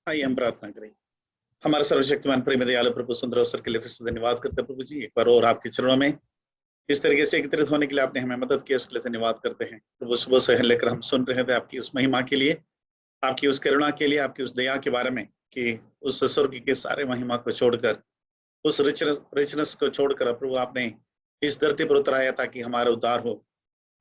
आइए हम प्रार्थना करें। हमारा सर्वशक्तिमान प्रेम दयालु प्रभु, सुंदर अवसर के लिए फिर से धन्यवाद करते हैं प्रभु जी, एक बार और आपके चरणों में इस तरीके से एकत्रित होने के लिए आपने हमें मदद की, उसके लिए धन्यवाद करते हैं प्रभु। सुबह से लेकर हम सुन रहे थे आपकी उस महिमा के लिए, आपकी उस करुणा के लिए, आपकी उस दया के बारे में कि उस स्वर्ग के सारे महिमा को छोड़कर, उस रिचनेस को छोड़कर प्रभु आपने इस धरती पर उतराया ताकि हमारा उद्धार हो।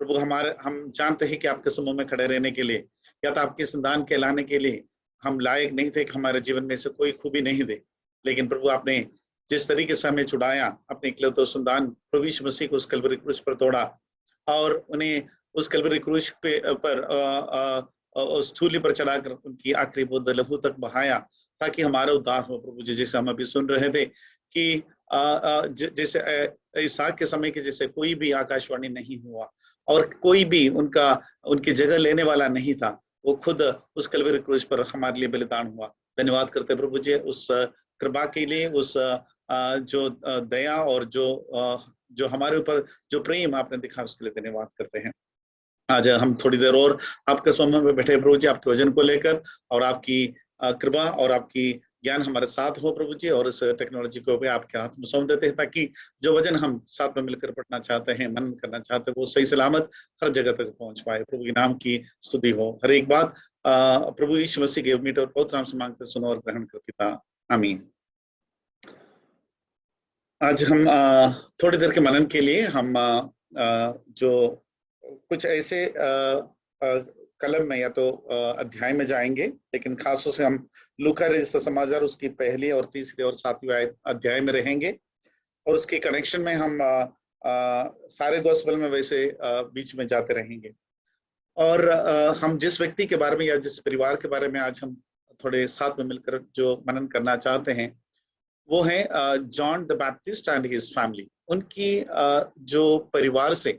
प्रभु हम जानते हैं कि आपके समूह में खड़े रहने के लिए या तो आपके संतान के लाने के लिए हम लायक नहीं थे कि हमारे जीवन में से कोई खूबी नहीं दे, लेकिन प्रभु आपने जिस तरीके से हमें छुड़ाया, अपने इकलौते संतान प्रभु यीशु मसीह को उस कलवरी क्रूस पर तोड़ा और उन्हें उस कलवरी क्रूस पर उस सूली पर चढ़ाकर उनकी आखिरी बूंद लहू तक बहाया ताकि हमारा उद्धार हो। प्रभु जी, जैसे हम अभी सुन रहे थे कि जैसे इसहाक के समय के जैसे कोई भी आकाशवाणी नहीं हुआ और कोई भी उनकी जगह लेने वाला नहीं था, वो खुद उस कलवरी क्रूस पर हमारे लिए बलिदान हुआ। धन्यवाद करते प्रभु जी उस कृपा के लिए, उस जो दया और जो हमारे ऊपर जो प्रेम आपने दिखा उसके लिए धन्यवाद करते हैं। आज हम थोड़ी देर और आपके समूह में बैठे प्रभु जी, आपके वचन को लेकर और आपकी कृपा और आपकी ज्ञान हमारे साथ हो प्रभु जी, और इस टेक्नोलॉजी को भी आपके हाथ में सौंप देते हैं ताकि जो वचन हम साथ में मिलकर पढ़ना चाहते हैं, मनन करना चाहते हैं, वो सही सलामत हर जगह तक पहुंच पाए। प्रभु के नाम की स्तुति हो। हर एक बात प्रभु यीशु मसीह के मीट और पवित्र नाम से मांगते सुनो और ग्रहण कर पिता, आमीन। आज हम थोड़ी देर के मनन के लिए हम जो कुछ ऐसे कलम में या तो अध्याय में जाएंगे, लेकिन खासतौर से हम लूका रचित समाचार उसकी पहली और तीसरी और सातवीं अध्याय में रहेंगे, और उसके कनेक्शन में हम सारे गॉस्पेल में वैसे बीच में जाते रहेंगे। और हम जिस व्यक्ति के बारे में या जिस परिवार के बारे में आज हम थोड़े साथ में मिलकर जो मनन करना चाहते हैं वो है John the Baptist and his family. उनकी जो परिवार से,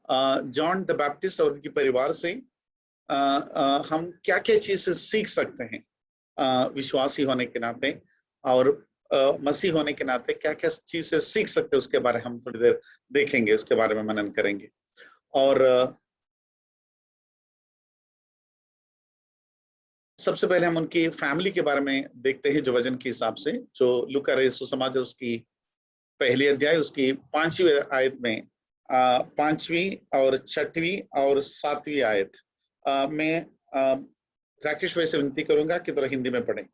जॉन द बैप्टिस्ट और उनके परिवार से हम क्या क्या चीजें सीख सकते हैं विश्वासी होने के नाते, और मसीह होने के नाते क्या क्या चीजें सीख सकते हैं उसके बारे में हम थोड़ी देर देखेंगे, उसके बारे में मनन करेंगे। और सबसे पहले हम उनकी फैमिली के बारे में देखते हैं जो वजन के हिसाब से, जो लूका रचित समाचार उसकी पहली अध्याय उसकी 5वीं आयत में 5वीं और 6वीं और 7वीं आयत में राकेश भाई से विनती करूंगा कि थोड़ा हिंदी में पढ़ें।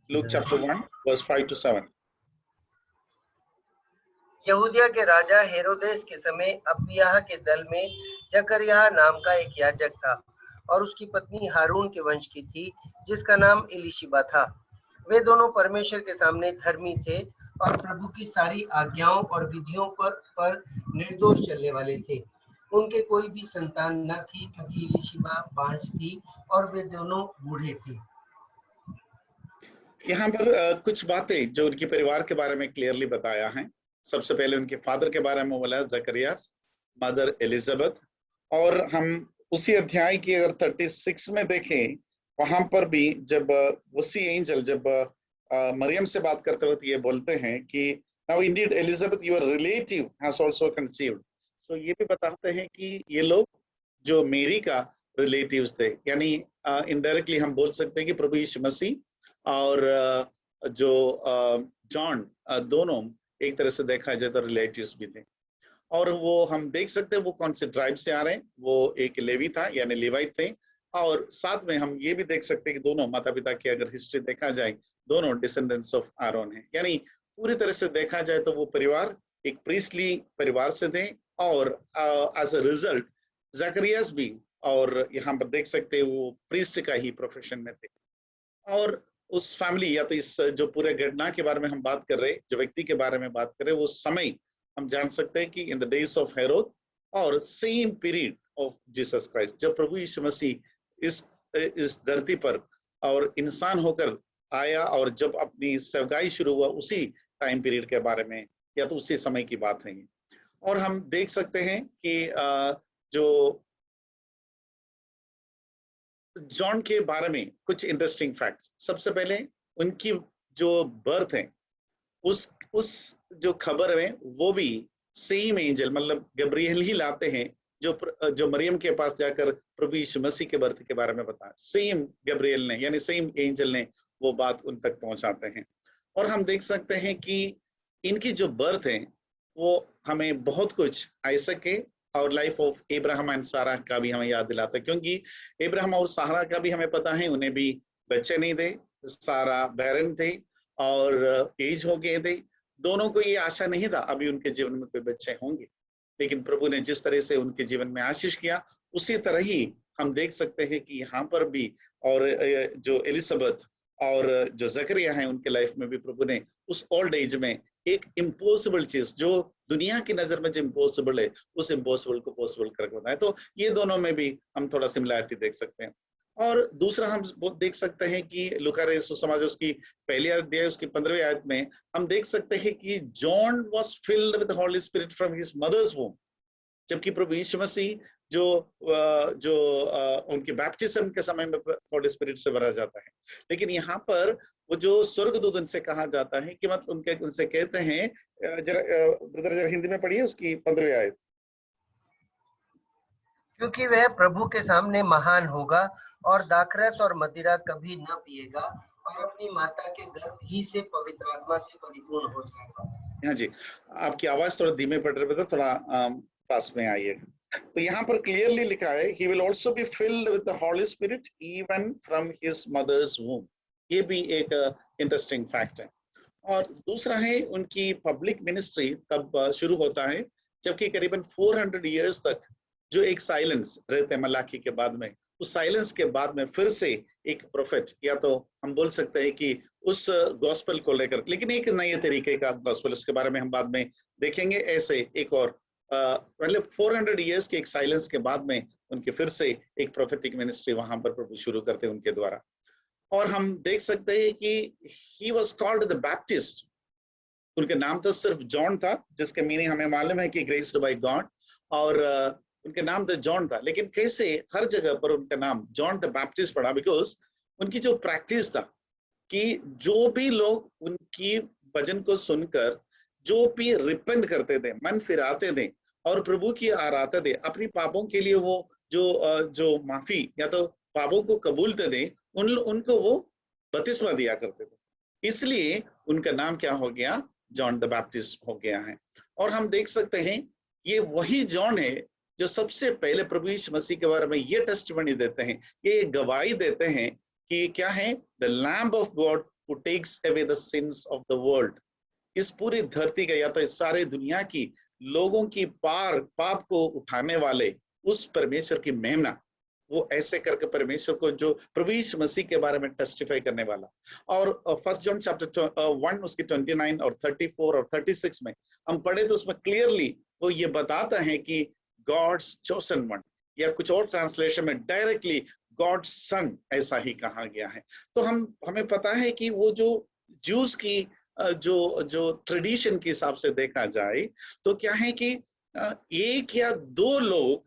Luke chapter 1 verse 5 to 7। यहूदिया के राजा हेरोदेस के समय अबिय्याह के दल में जकरिया नाम का एक याजक था और उसकी पत्नी हारून के वंश की थी जिसका नाम एलीशिबा था। वे दोनों परमेश्वर के सामने धर्मी थे और प्रभु की सारी आज्ञाओं और विधियों पर निर्दोष चलने वाले थे। उनके कोई भी संतान न थी क्योंकि एलीशिबा बांझ थी और वे दोनों बूढ़े थे। यहाँ पर कुछ बातें जो उनके परिवार के बारे में क्लियरली बताया है। सबसे पहले उनके फादर के बारे में बोला जकरिया, मदर एलिजाबेथ, और हम उसी अध्याय की अगर 36 में देखें वहां पर भी जब उसी एंजल जब मरियम से बात करते वक्त ये बोलते हैं कि now indeed Elizabeth your relative has also conceived. So ये भी बताते हैं कि ये लोग जो मेरी का रिलेटिव्स थे, यानी इनडायरेक्टली हम बोल सकते हैं कि प्रभु यीशु मसीह और जो जॉन दोनों एक तरह से देखा जाए तो रिलेटिव्स भी थे। और वो हम देख सकते हैं वो कौन से ट्राइब से आ रहे हैं, वो एक लेवी था यानी लेवाइट थे, और साथ में हम ये भी देख सकते हैं कि दोनों माता पिता की अगर हिस्ट्री देखा जाए दोनों डिसेंडेंट्स ऑफ आरोन हैं, यानी पूरी तरह से देखा जाए तो वो परिवार एक प्रीस्टली परिवार से थे, और एज अ रिजल्ट जकरियास भी, और यहाँ पर देख सकते हैं वो प्रीस्ट का ही प्रोफेशन में थे। और उस फैमिली या तो इस जो पूरे घटना के बारे में हम बात कर रहे, जो व्यक्ति के बारे में बात कर रहे, वो समय हम जान सकते हैं कि in the days of Herod और same period of Jesus Christ, जब प्रभु यीशु मसीह इस धरती पर और इंसान होकर आया और जब अपनी सेवकाई शुरू हुआ, उसी टाइम पीरियड के बारे में या तो उसी समय की बात है। और हम देख सकते हैं कि जो जॉन के बारे में कुछ इंटरेस्टिंग फैक्ट्स। सबसे पहले उनकी जो बर्थ है उस जो खबर है वो भी सेम एंजल मतलब गब्रियल ही लाते हैं जो मरियम के पास जाकर प्रभु यीशु मसीह के बर्थ के बारे में बताया, सेम गब्रिएल ने यानी सेम एंजल ने वो बात उन तक पहुंचाते हैं। और हम देख सकते हैं कि इनकी जो बर्थ है वो हमें बहुत कुछ आइसक के और लाइफ ऑफ इब्राहिम एंड सारा का भी हमें याद दिलाता है, क्योंकि इब्राहिम और सारा का भी हमें पता है उन्हें भी बच्चे नहीं थे, सारा बैरन थे और एज हो गए थे। दोनों को ये आशा नहीं था अभी उनके जीवन में कोई बच्चे होंगे, लेकिन प्रभु ने जिस तरह से उनके जीवन में आशीष किया उसी तरह ही हम देख सकते हैं कि यहाँ पर भी और जो एलिजाबेथ और जो जकरिया है उनके लाइफ में भी प्रभु ने उस ओल्ड एज में एक इम्पॉसिबल चीज जो दुनिया की नजर में जो इम्पॉसिबल है उस इम्पॉसिबल को पॉसिबल करके बताया। तो ये दोनों में भी हम थोड़ा सिमिलैरिटी देख सकते हैं। और दूसरा हम देख सकते हैं कि लूका रचित सुसमाचार उसकी पहली अध्याय उसकी 15वीं आयत में हम देख सकते हैं कि John was filled with the Holy Spirit from his mother's womb, जबकि प्रभु यीशु मसीह जो उनके बैप्टिज्म के समय में होली स्पिरिट से भरा जाता है। लेकिन यहाँ पर वो जो स्वर्गदूत उनसे कहा जाता है कि मतलब उनसे कहते हैं, जरा हिंदी में पढ़िए उसकी 15वीं आयत। क्योंकि वह प्रभु के सामने महान होगा और दाखरस और मदिरा कभी न पिएगा और अपनी माता के गर्भ ही से पवित्र आत्मा से परिपूर्ण हो जाएगा। हाँ जी, आपकी आवाज थोड़ा धीमे पड़ रही है, थोड़ा पास में आइए। तो यहाँ पर क्लियरली लिखा है he will also be filled with the Holy Spirit even from his mother's womb। ये भी एक इंटरेस्टिंग फैक्ट है। और दूसरा है उनकी पब्लिक मिनिस्ट्री तब शुरू होता है जबकि करीबन 400 इयर्स तक जो एक साइलेंस रहते हैं मलाकी के बाद में, उस साइलेंस के बाद में फिर से एक प्रोफेट, या तो हम बोल सकते हैं कि उस गॉस्पेल को लेकर, लेकिन एक नए तरीके का गॉस्पेल, उसके बारे में हम बाद में देखेंगे। ऐसे एक और मतलब 400 इयर्स के एक साइलेंस के बाद में उनके फिर से एक प्रोफेटिक मिनिस्ट्री वहां पर प्रभु शुरू करते हैं उनके द्वारा। और हम देख सकते हैं कि he was called the Baptist. उनके नाम तो सिर्फ जॉन था, जिसके मीनिंग हमें मालूम है कि ग्रेस्ड बाय गॉड, और उनके नाम तो जॉन था। लेकिन कैसे हर जगह पर उनका नाम जॉन द बैप्टिस्ट पड़ा? बिकॉज उनकी जो प्रैक्टिस था कि जो भी लोग उनकी वचन को सुनकर जो भी रिपेंट करते थे, मन फिराते थे और प्रभु की आराधना थे, अपनी पापों के लिए वो जो माफी या तो पापों को कबूलते थे, उनको वो बपतिस्मा दिया करते थे। इसलिए उनका नाम क्या हो गया? जॉन द बैप्टिस्ट हो गया है। और हम देख सकते हैं ये वही जॉन है जो सबसे पहले प्रभु यीशु मसीह के बारे में ये टेस्टिमनी देते हैं, ये गवाही देते हैं कि क्या है? The Lamb of God who takes away the sins of the world. इस पूरी धरती का या तो इस सारे दुनिया की लोगों की पाप को उठाने वाले उस परमेश्वर की महिमा, वो ऐसे करके परमेश्वर को जो प्रभु यीशु मसीह के बारे में टेस्टिफाई करने वाला। और फर्स्ट जॉन चैप्टर 1 उसकी 29 और 34 और 36 में हम पढ़े तो उसमें क्लियरली वो ये बताता है कि गॉड्स चोसन वन, या कुछ और ट्रांसलेशन में डायरेक्टली गॉड्स सन ऐसा ही कहा गया है। तो हमें पता है कि वो जो जूस की जो ट्रेडिशन के हिसाब से देखा जाए तो क्या है कि एक या दो लोग,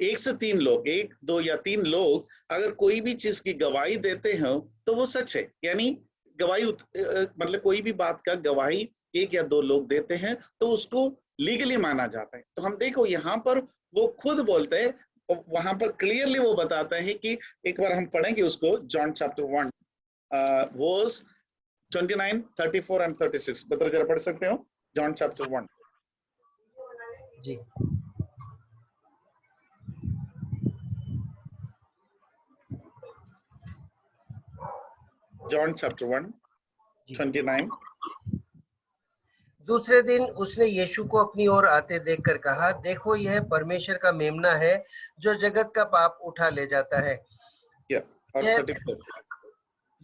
एक से तीन लोग, एक दो या तीन लोग अगर कोई भी चीज की गवाही देते हैं तो वो सच है। यानी गवाही मतलब कोई भी बात का गवाही एक या दो लोग देते हैं तो उसको लीगली माना जाता है। तो हम देखो यहाँ पर वो खुद बोलते हैं, वहां पर क्लियरली वो बताते हैं कि एक बार हम पढ़ेंगे उसको, जॉन चैप्टर 1 वर्स 29, 34 एंड 36। बता जरा पढ़ सकते हो John chapter 1 ji. John chapter 1 29। दूसरे दिन उसने यीशु को अपनी ओर आते देखकर कहा, देखो यह परमेश्वर का मेमना है जो जगत का पाप उठा ले जाता है। और 34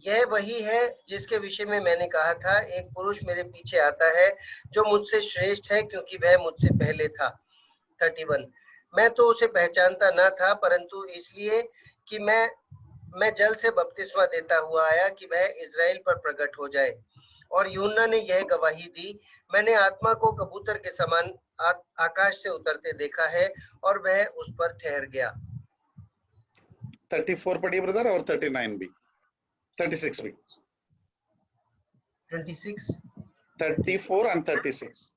यह वही है जिसके विषय में मैंने कहा था, एक पुरुष मेरे पीछे आता है जो मुझसे श्रेष्ठ है क्योंकि वह मुझसे पहले था। 31 मैं तो उसे पहचानता न था, परंतु इसलिए कि मैं जल से बपतिस्मा देता हुआ आया कि वह इजराइल पर प्रकट हो जाए। और यूहन्ना ने यह गवाही दी, मैंने आत्मा को कबूतर के समान आकाश से उतरते देखा है और वह उस पर ठहर गया। 34 पढ़िए ब्रदर, और 39 भी, 36 भी। 26 34 and 36।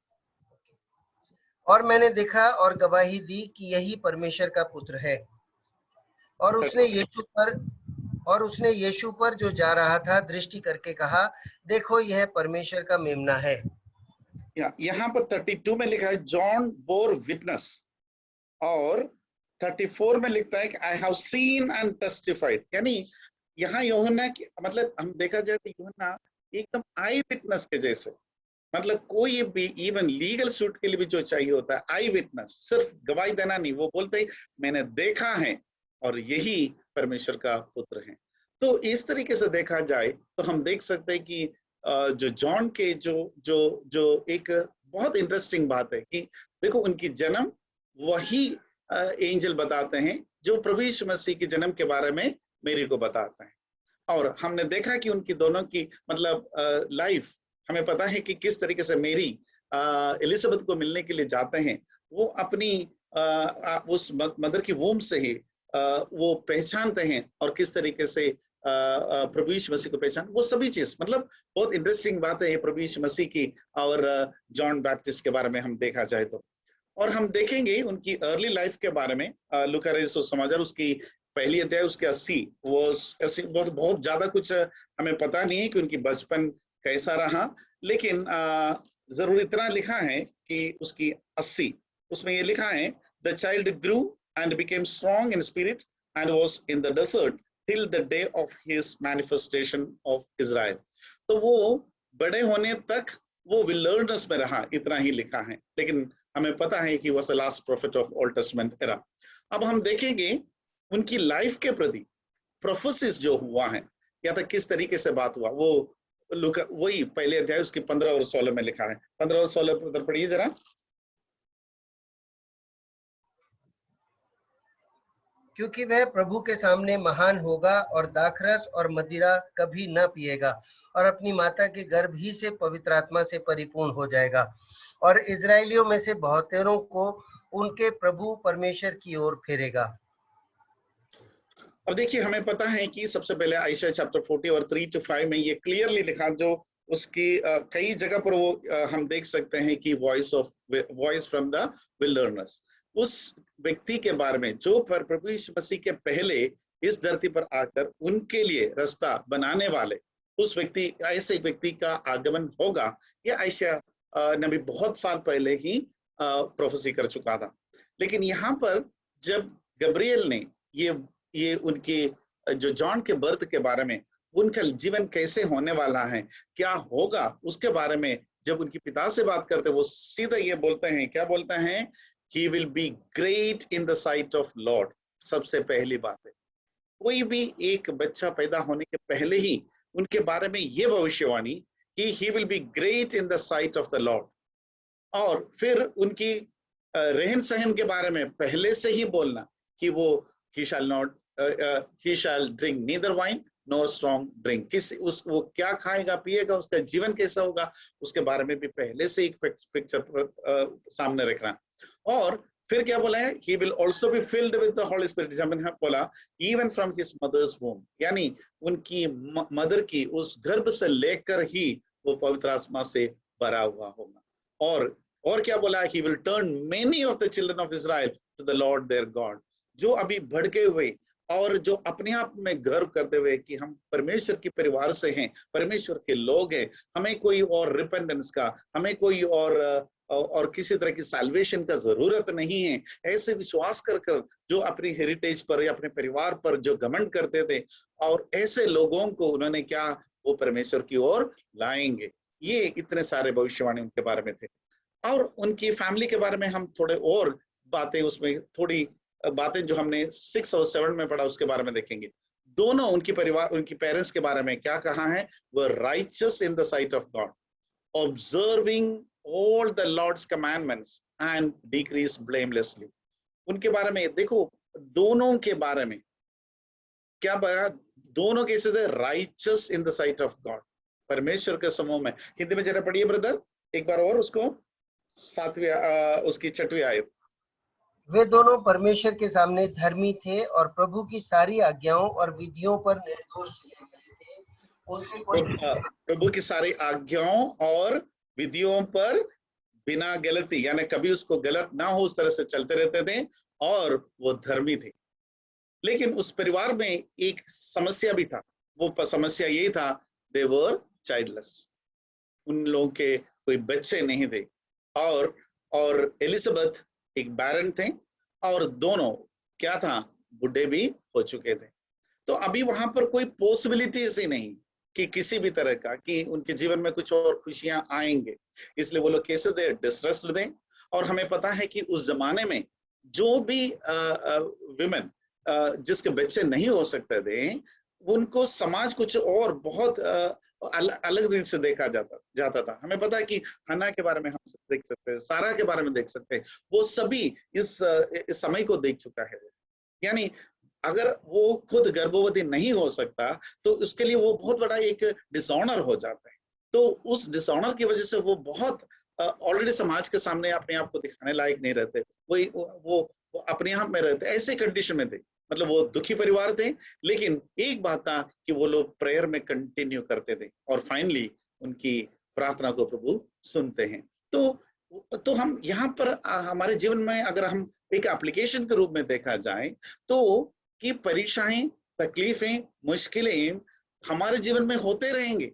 और मैंने देखा और गवाही दी कि यही परमेश्वर का पुत्र है। और उसने यीशु पर जो जा रहा था दृष्टि करके कहा, देखो यह परमेश्वर का मेमना है। यहाँ पर 32 में लिखा है जॉन बोर विटनेस, और 34 में लिखता है कि I have seen and testified. यानी यहाँ यूहन्ना की, मतलब हम देखा जाए तो यूहन्ना एकदम आई विटनेस के जैसे, मतलब कोई भी इवन लीगल सूट के लिए भी जो चाहिए होता है आई विटनेस, सिर्फ गवाही देना नहीं, वो बोलते ही मैंने देखा है और यही परमेश्वर का पुत्र है। तो इस तरीके से देखा जाए तो हम देख सकते हैं कि जो जॉन के जो जो जो एक बहुत इंटरेस्टिंग बात है कि देखो उनकी जन्म वही एंजल बताते हैं जो प्रभु यीशु मसीह के जन्म के बारे में मेरी को बताते हैं। और हमने देखा कि उनकी दोनों की मतलब लाइफ, हमें पता है कि किस तरीके से मेरी एलिजाबेथ को मिलने के लिए जाते हैं, वो अपनी उस मदर की वूम से ही वो पहचानते हैं और किस तरीके से प्रभु यीशु मसीह को पहचान, वो सभी चीज मतलब बहुत इंटरेस्टिंग बात है प्रभु यीशु मसीह की और जॉन बैप्टिस्ट के बारे में हम देखा जाए तो। और हम देखेंगे उनकी अर्ली लाइफ के बारे में, लूका रचित सुसमाचार उसकी पहली अध्याय उसके 80 वो ऐसे बहुत ज्यादा कुछ हमें पता नहीं है कि उनकी बचपन कैसा रहा, लेकिन जरूर इतना लिखा है कि उसकी 80 उसमें ये लिखा है the child grew and became strong in spirit and was in the desert till the day of his manifestation of Israel. तो वो बड़े होने तक वो विल्डरनेस में रहा, इतना ही लिखा है, लेकिन हमें पता है कि वह last profit of old testament era. अब हम देखेंगे उनकी लाइफ के प्रति प्रोफेसिस जो हुआ है या तो किस तरीके से बात हुआ, वो वही पहले अध्याय उसकी 15 और 16 में लिखा है। 15 और 16 उधर पढ़िए जरा। क्योंकि वह प्रभु के सामने महान होगा और दाखरस और मदिरा कभी न पिएगा और अपनी माता के गर्भ ही से पवित्र आत्मा से परिपूर्ण हो जाएगा और इजराइलियों में से बहुतेरों को उनके प्रभु परमेश्वर की ओर फेरेगा। अब देखिए हमें पता है कि सबसे पहले आयशा चैप्टर 40 और 3 to 5 में ये क्लियरली लिखा, जो उसकी कई जगह पर वो हम देख सकते हैं कि वॉइस फ्रॉम द विल्डरनेस, उस व्यक्ति के बारे में जो प्रभु यीशु मसीह के पहले इस धरती पर आकर उनके लिए रास्ता बनाने वाले उस व्यक्ति, ऐसे व्यक्ति का आगमन होगा, ये आयशा नबी बहुत साल पहले ही प्रोफेसी कर चुका था। लेकिन यहाँ पर जब गब्रिएल ने ये उनके जो जॉन के बर्थ के बारे में, उनका जीवन कैसे होने वाला है, क्या होगा, उसके बारे में जब उनके पिता से बात करते वो सीधा ये बोलते हैं, क्या बोलते हैं, he will be great in the sight of Lord. सबसे पहली बात है कोई भी एक बच्चा पैदा होने के पहले ही उनके बारे में ये भविष्यवाणी कि he will be great in the sight of the Lord. और फिर उनकी रहन सहन के बारे में पहले से ही बोलना कि वो he shall drink neither wine nor strong drink, वो क्या खाएगा पिएगा, उसका जीवन कैसा होगा, उसके बारे में भी पहले से एक पिक्चर सामने रखना। और फिर क्या बोला है, he will also be filled with the Holy Spirit, जब मैंने बोला even from his mother's womb, यानी उनकी मदर की उस गर्भ से लेकर ही वो पवित्र आत्मा से भरा हुआ होगा। और क्या बोला, he will turn many of the children of Israel to the Lord their God, जो अभी भड़के हुए और जो अपने आप में गर्व करते हुए कि हम परमेश्वर के परिवार से हैं, परमेश्वर के लोग हैं, हमें कोई और रिपेंडेंस का, हमें कोई और किसी तरह की सैल्वेशन का जरूरत नहीं है, ऐसे विश्वास कर जो अपनी हेरिटेज पर या अपने परिवार पर जो घमंड करते थे, और ऐसे लोगों को उन्होंने क्या, वो परमेश्वर की ओर लाएंगे। ये इतने सारे भविष्यवाणी उनके बारे में थे। और उनकी फैमिली के बारे में हम थोड़े और बातें, उसमें थोड़ी बातें जो हमने 6 और 7 में पढ़ा उसके बारे में देखेंगे। दोनों उनकी परिवार, उनकी पेरेंट्स के बारे में क्या कहा है, वो righteous in the sight of God, observing all the Lord's commandments and decrees blamelessly. उनके बारे में देखो, दोनों के बारे में क्या पढ़ा, दोनों कैसे थे, righteous in the sight of God, परमेश्वर के समूह में। हिंदी में जरा पढ़िए ब्रदर एक बार और उसको, 7वीं उसकी 6वीं आयत। वे दोनों परमेश्वर के सामने धर्मी थे और प्रभु की सारी आज्ञाओं और विधियों पर निर्दोष थे। उनसे कोई प्रभु की सारी आज्ञाओं और विधियों पर बिना गलती, यानी कभी उसको गलत ना हो उस तरह से चलते रहते थे और वो धर्मी थे। लेकिन उस परिवार में एक समस्या भी था। वो समस्या यही था, दे वर चाइल्डलेस। उन लोगों के कोई बच्चे नहीं थे। और एलिजाबेथ एक बैरन थे और दोनों क्या था, बुढ़े भी हो चुके थे। तो अभी वहां पर कोई पॉसिबिलिटीज ही नहीं कि किसी भी तरह का कि उनके जीवन में कुछ और खुशियां आएंगे। इसलिए वो लोग कैसे दे, डिस्ट्रेस्ड दें। और हमें पता है कि उस जमाने में जो भी विमेन जिसके बच्चे नहीं हो सकते थे, उनको समाज कुछ और बहुत अलग दिन से देखा जाता था। हमें पता है कि हन्ना के बारे में हम देख सकते हैं, सारा के बारे में देख सकते हैं, वो सभी इस समय को देख चुका है। यानी अगर वो खुद गर्भवती नहीं हो सकता तो उसके लिए वो बहुत बड़ा एक डिसऑनर हो जाता है। तो उस डिसऑनर की वजह से वो बहुत ऑलरेडी समाज के सामने अपने आप को दिखाने लायक नहीं रहते। वो अपने आप में रहते, ऐसे कंडीशन में थे। मतलब वो दुखी परिवार थे, लेकिन एक बात था कि वो लोग प्रेयर में कंटिन्यू करते थे और फाइनली उनकी प्रार्थना को प्रभु सुनते हैं। तो हम यहाँ पर हमारे जीवन में अगर हम एक एप्लीकेशन के रूप में देखा जाए तो कि परीक्षाएं, तकलीफें, मुश्किलें हमारे जीवन में होते रहेंगे।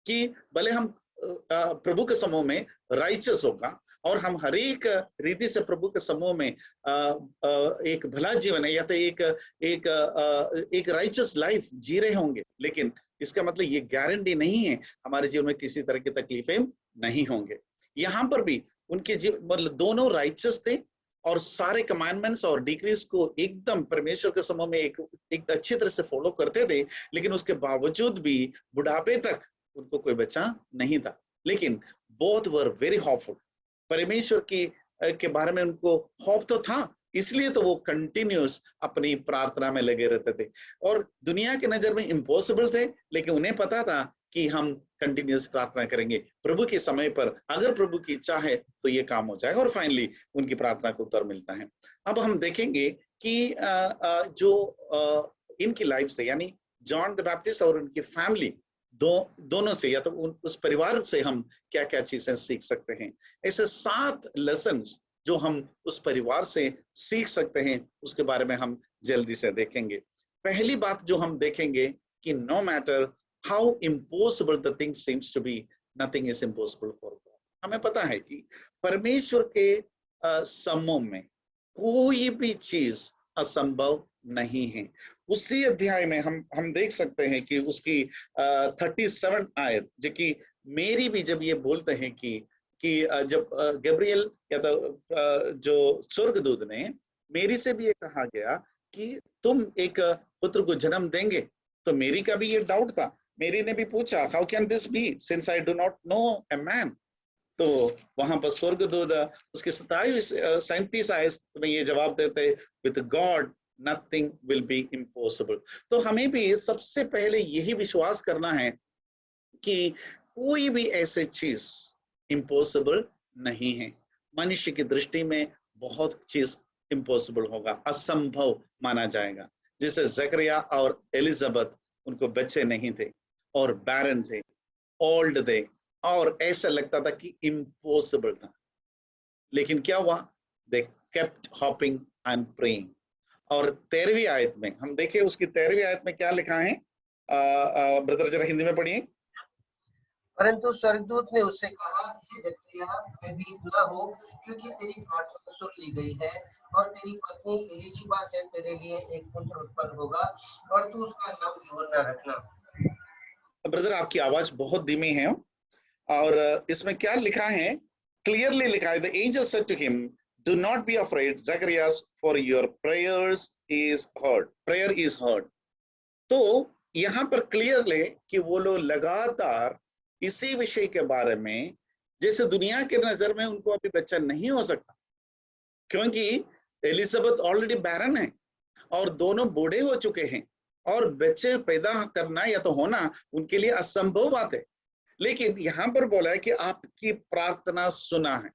कि भले हम प्रभु के समूह में राइचस होगा और हम हर एक रीति से प्रभु के समूह में एक भला जीवन है या तो एक राइचस लाइफ जी रहे होंगे, लेकिन इसका मतलब ये गारंटी नहीं है हमारे जीवन में किसी तरह की तकलीफें नहीं होंगे। यहाँ पर भी उनके जीवन मतलब दोनों राइचस थे और सारे कमांडमेंट्स और डिक्रीज को एकदम परमेश्वर के समूह में एक अच्छी तरह से फॉलो करते थे। लेकिन उसके बावजूद भी बुढ़ापे तक उनको कोई बच्चा नहीं था। लेकिन बोथ वर वेरी होपफुल। परमेश्वर की के बारे में उनको होप तो था, इसलिए तो वो कंटिन्यूस अपनी प्रार्थना में लगे रहते थे। और दुनिया की नजर में इम्पॉसिबल थे, लेकिन उन्हें पता था कि हम कंटिन्यूस प्रार्थना करेंगे प्रभु के समय पर, अगर प्रभु की इच्छा है तो ये काम हो जाएगा। और फाइनली उनकी प्रार्थना को उत्तर मिलता है। अब हम देखेंगे कि जो इनकी लाइफ से, यानी जॉन द बैप्टिस्ट और उनकी फैमिली दोनों से या तो उस परिवार से हम क्या क्या चीजें सीख सकते हैं। ऐसे 7 लेसन्स जो हम उस परिवार से सीख सकते हैं, उसके बारे में हम जल्दी से देखेंगे। पहली बात जो हम देखेंगे कि no matter how impossible the thing seems to be, nothing is impossible for God. हमें पता है कि परमेश्वर के समूह में कोई भी चीज असंभव नहीं है। उसी अध्याय में हम देख सकते हैं कि उसकी 37 आयत, जो कि मेरी भी जब ये बोलते हैं कि जब गैब्रियल या तो जो स्वर्गदूत ने मेरी से भी ये कहा गया कि तुम एक पुत्र को जन्म देंगे, तो मेरी का भी ये डाउट था। मेरी ने भी पूछा, how can this be since I do not know a man. तो वहां पर स्वर्गदूत उसके 37 आयत में ये जवाब देते, with God nothing will be impossible. तो हमें भी सबसे पहले यही विश्वास करना है कि कोई भी ऐसी चीज इम्पॉसिबल नहीं है। मनुष्य की दृष्टि में बहुत चीज इम्पॉसिबल होगा, असंभव माना जाएगा। जैसे जकरिया और एलिजाबेथ, उनको बच्चे नहीं थे और बैरन थे, ओल्ड थे, और ऐसा लगता था कि इम्पॉसिबल था। लेकिन क्या हुआ, they kept hopping and praying. और 13वीं आयत में हम देखें, उसकी 13वीं आयत में क्या लिखा है, ब्रदर जरा हिंदी में पढ़िए। परंतु स्वर्गदूत ने उससे कहा, हे जकरिया, भयभीत न हो, क्योंकि तेरी प्रार्थना सुन ली गई है और तेरी पत्नी एलीशिबा से तेरे लिए एक पुत्र उत्पन्न होगा और तू उसका नाम यूहन्ना रखना। ब्रदर आपकी आवाज बहुत धीमी है और इसमें क्या लिखा है, क्लियरली लिखा है, the angel said to him, do not be afraid Zacharias, for your prayers is heard, prayer is heard. तो यहाँ पर क्लियरली कि वो लोग लगातार इसी विषय के बारे में, जैसे दुनिया के नजर में उनको अभी बच्चा नहीं हो सकता, क्योंकि एलिजाबेथ ऑलरेडी बैरन है और दोनों बूढ़े हो चुके हैं और बच्चे पैदा करना या तो होना उनके लिए असंभव बात है। लेकिन यहाँ पर बोला है कि आपकी प्रार्थना सुना है,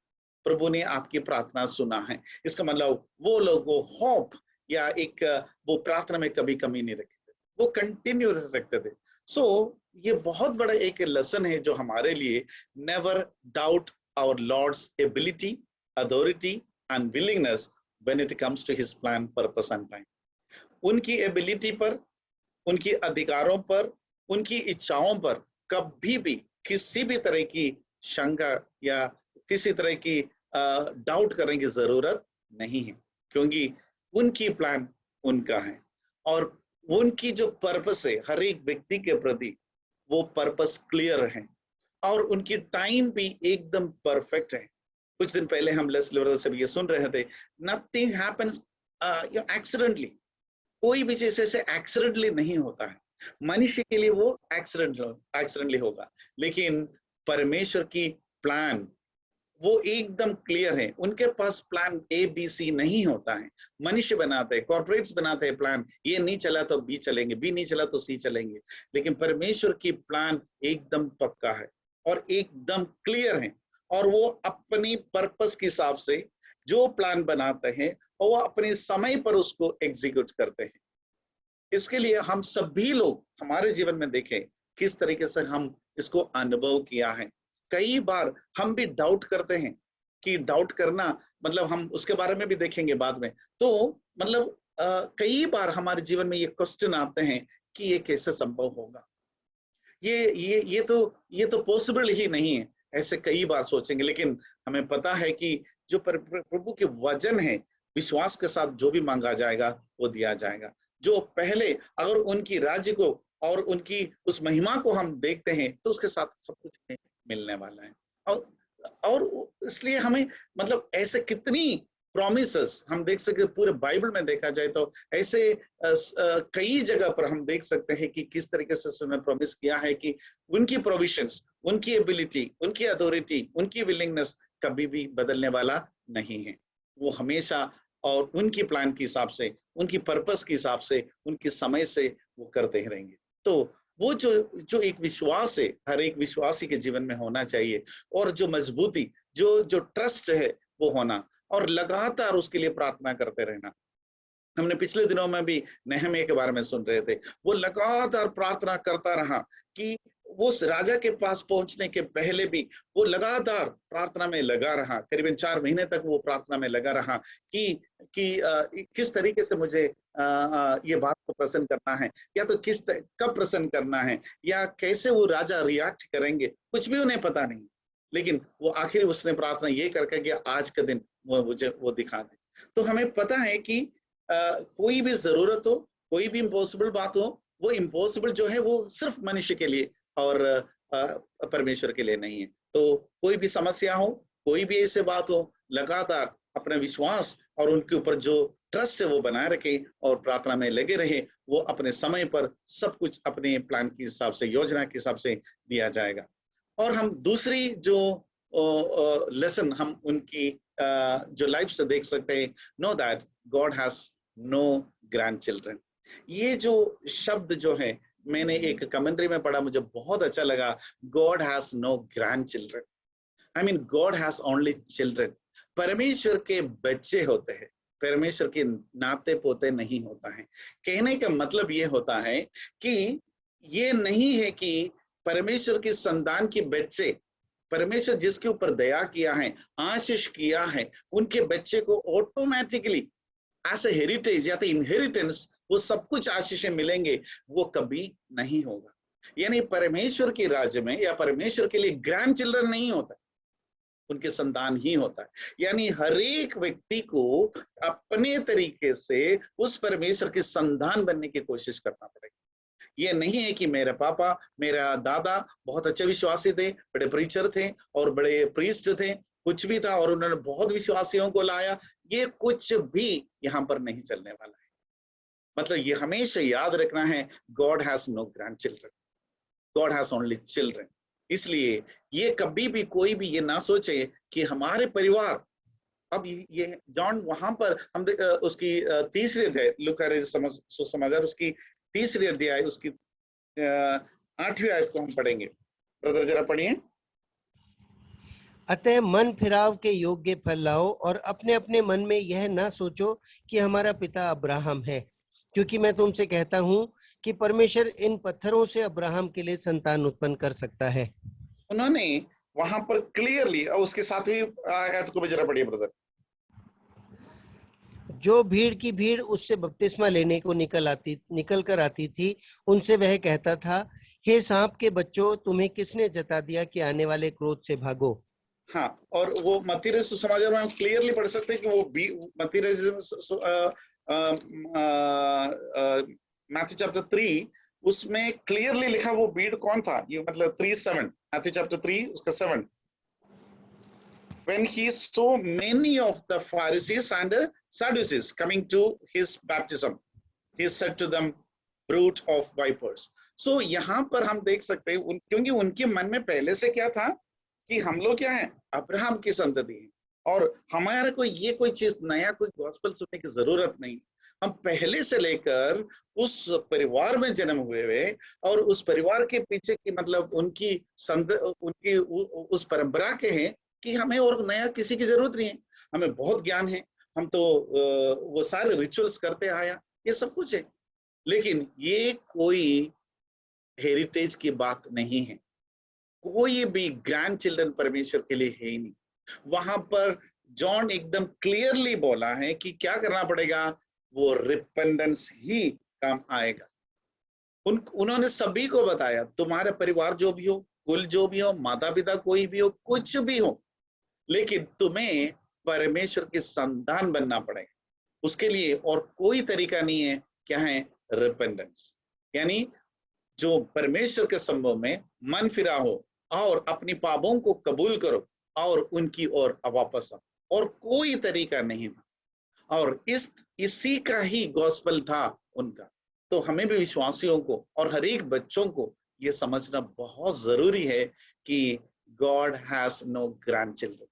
प्रभु ने आपकी प्रार्थना सुना है। इसका मतलब वो लोग वो होप या एक वो प्रार्थना में कभी कमी नहीं रखते थे, वो कंटिन्यू रखते थे। सो ये बहुत बड़ा एक लेसन है जो हमारे लिए, never doubt our Lord's ability, authority and willingness when it comes to his plan, purpose and time. उनकी एबिलिटी पर, उनकी अधिकारों पर, उनकी इच्छाओं पर कभी भी किसी भी तरह की शंका या किसी तरह की डाउट करने की जरूरत नहीं है, क्योंकि उनकी प्लान उनका है और उनकी जो पर्पस है हर एक व्यक्ति के प्रति, वो पर्पस क्लियर है और उनकी टाइम भी एकदम परफेक्ट है। कुछ दिन पहले हम लेस्ली ब्रदर से ये सुन रहे थे, नथिंग हैपेंस एक्सीडेंटली, कोई भी चीज ऐसे एक्सीडेंटली नहीं होता है। मनुष्य के लिए वो एक्सीडेंटली होगा, लेकिन परमेश्वर की प्लान वो एकदम क्लियर है। उनके पास प्लान ABC नहीं होता है। मनुष्य बनाते हैं, कॉर्पोरेट्स बनाते हैं प्लान, ये नहीं चला तो B चलेंगे, B नहीं चला तो C चलेंगे, लेकिन परमेश्वर की प्लान एकदम पक्का है और एकदम क्लियर है और वो अपनी पर्पस के हिसाब से जो प्लान बनाते हैं और वो अपने समय पर उसको एग्जीक्यूट करते हैं। इसके लिए हम सभी लोग हमारे जीवन में देखें किस तरीके से हम इसको अनुभव किया है। कई बार हम भी डाउट करते हैं कि डाउट करना मतलब हम उसके बारे में भी देखेंगे बाद में। तो मतलब कई बार हमारे जीवन में ये क्वेश्चन आते हैं कि ये कैसे संभव होगा, ये तो पॉसिबल ही नहीं है, ऐसे कई बार सोचेंगे। लेकिन हमें पता है कि जो प्रभु के वचन है, विश्वास के साथ जो भी मांगा जाएगा वो दिया जाएगा। जो पहले अगर उनकी राज्य को और उनकी उस महिमा को हम देखते हैं तो उसके साथ सब कुछ मिलने वाला है। और इसलिए हमें मतलब ऐसे कितनी प्रॉमिसेस हम देख सकते, पूरे बाइबल में देखा जाए तो ऐसे कई जगह पर हम देख सकते हैं कि किस तरीके से उसने प्रॉमिस किया है कि उनकी प्रोविजंस, उनकी एबिलिटी, उनकी अथॉरिटी, उनकी विलिंगनेस कभी भी बदलने वाला नहीं है। वो हमेशा और उनकी प्लान के हिसाब से, उनकी पर्पस के हिसाब से, उनके समय से वो करते ही रहेंगे। तो वो जो एक विश्वास है हर एक विश्वासी के जीवन में होना चाहिए और जो मजबूती, जो ट्रस्ट है वो होना और लगातार उसके लिए प्रार्थना करते रहना। हमने पिछले दिनों में भी नेहमिया के बारे में सुन रहे थे, वो लगातार प्रार्थना करता रहा कि वो उस राजा के पास पहुंचने के पहले भी वो लगातार प्रार्थना में लगा रहा। करीबन 4 महीने तक वो प्रार्थना में लगा रहा कि किस तरीके से मुझे ये बात को प्रसन्न करना है, या तो कब प्रसन्न करना है, या कैसे वो राजा रिएक्ट करेंगे, कुछ भी उन्हें पता नहीं। लेकिन वो आखिर उसने प्रार्थना ये करके कि आज का दिन वो मुझे वो दिखा दे। तो हमें पता है कि कोई भी जरूरत हो, कोई भी इम्पॉसिबल बात हो, वो इम्पॉसिबल जो है वो सिर्फ मनुष्य के लिए और परमेश्वर के लिए नहीं है। तो कोई भी समस्या हो, कोई भी ऐसे बात हो, लगातार अपना विश्वास और उनके ऊपर जो ट्रस्ट है वो बनाए रखे और प्रार्थना में लगे रहे। वो अपने समय पर सब कुछ अपने प्लान के हिसाब से, योजना के हिसाब से दिया जाएगा। और हम दूसरी जो लेसन हम उनकी जो लाइफ से देख सकते हैं, know that God has no grandchildren. ये जो शब्द जो है मैंने एक कमेंट्री में पढ़ा, मुझे बहुत अच्छा लगा। God has no grandchildren, I mean God has only children. परमेश्वर के बच्चे होते हैं, परमेश्वर के नाते पोते नहीं होता है। कहने का मतलब ये होता है कि ये नहीं है कि परमेश्वर की संतान के बच्चे, परमेश्वर जिसके ऊपर दया किया है, आशीष किया है, उनके बच्चे को ऑटोमेटिकली एज ए हेरिटेज या तो इनहेरिटेंस वो सब कुछ आशीषें मिलेंगे, वो कभी नहीं होगा। यानी परमेश्वर के राज्य में या परमेश्वर के लिए ग्रैंड चिल्ड्रन नहीं होता, उनके संतान ही होता है। यानी हर एक व्यक्ति को अपने तरीके से उस परमेश्वर के संतान बनने की कोशिश करना पड़ेगा। ये नहीं है कि मेरे पापा, मेरा दादा बहुत अच्छे विश्वासी थे, बड़े प्रीचर थे और बड़े प्रीस्ट थे, कुछ भी था और उन्होंने बहुत विश्वासियों को लाया, ये कुछ भी यहाँ पर नहीं चलने वाला है। मतलब ये हमेशा याद रखना है, God has no grandchildren, God has only children. इसलिए ये कभी भी कोई भी ये ना सोचे कि हमारे परिवार, अब ये जॉन वहां पर हम उसकी तीसरी अध्याय लूका सुसमाचार उसकी तीसरी अध्याय उसकी 8वीं आयत को हम पढ़ेंगे। ब्रदर जरा पढ़िए। अतः मन फिराव के योग्य फल लाओ और अपने अपने मन में यह ना सोचो कि हमारा पिता अब्राहम है, क्योंकि मैं तुमसे कहता हूं कि परमेश्वर इन पत्थरों से अब्राहम के लिए संतान उत्पन्न कर सकता है। उन्होंने वहां पर क्लियरली, और उसके साथ ही आयत को भी जरा पढ़िए ब्रदर। जो भीड़ की भीड़ उससे बपतिस्मा लेने को निकल कर आती थी, उनसे वह कहता था, हे सांप के बच्चों, तुम्हें किसने जता दिया कि आने वाले क्रोध से भागो। हाँ, और वो मत्ती सुसमाचार में हम क्लियरली पढ़ सकते हैं कि वो मत्ती मैथ्यू चैप्टर 3, उसमें क्लियरली लिखा वो भीड़ कौन था। ये मतलब 3:7, मैथ्यू चैप्टर 3 उसका 7, when he saw many of the Pharisees and Sadducees coming to his baptism, he said to them, brood of vipers. So यहाँ पर हम देख सकते हैं क्योंकि उनके मन में पहले से क्या था कि हम लोग क्या है, अब्राहम की संतति है, और हमारे को ये कोई चीज नया कोई गॉस्पेल सुनने की जरूरत नहीं। हम पहले से लेकर उस परिवार में जन्म हुए हुए, और उस परिवार के पीछे की मतलब उनकी उस परंपरा के हैं कि हमें और नया किसी की जरूरत नहीं है। हमें बहुत ज्ञान है, हम तो वो सारे रिचुअल्स करते आया, ये सब कुछ है, लेकिन ये कोई हेरिटेज की बात नहीं है। कोई भी ग्रैंड चिल्ड्रन परमेश्वर के लिए है ही नहीं। वहां पर जॉन एकदम क्लियरली बोला है कि क्या करना पड़ेगा, वो रिपेंडेंस ही काम आएगा। उन्होंने सभी को बताया, तुम्हारे परिवार जो भी हो, कुल जो भी हो, माता पिता कोई भी हो, कुछ भी हो, लेकिन तुम्हें परमेश्वर के संतान बनना पड़ेगा। उसके लिए और कोई तरीका नहीं है, क्या है, रिपेंडेंस, यानी जो परमेश्वर के संभव में मन फिरा हो और अपनी पापों को कबूल करो और उनकी ओर वापस आओ, और कोई तरीका नहीं था। और इसी का ही गॉस्पेल था उनका। तो हमें भी विश्वासियों को और हर एक बच्चों को ये समझना बहुत जरूरी है कि God has no grandchildren,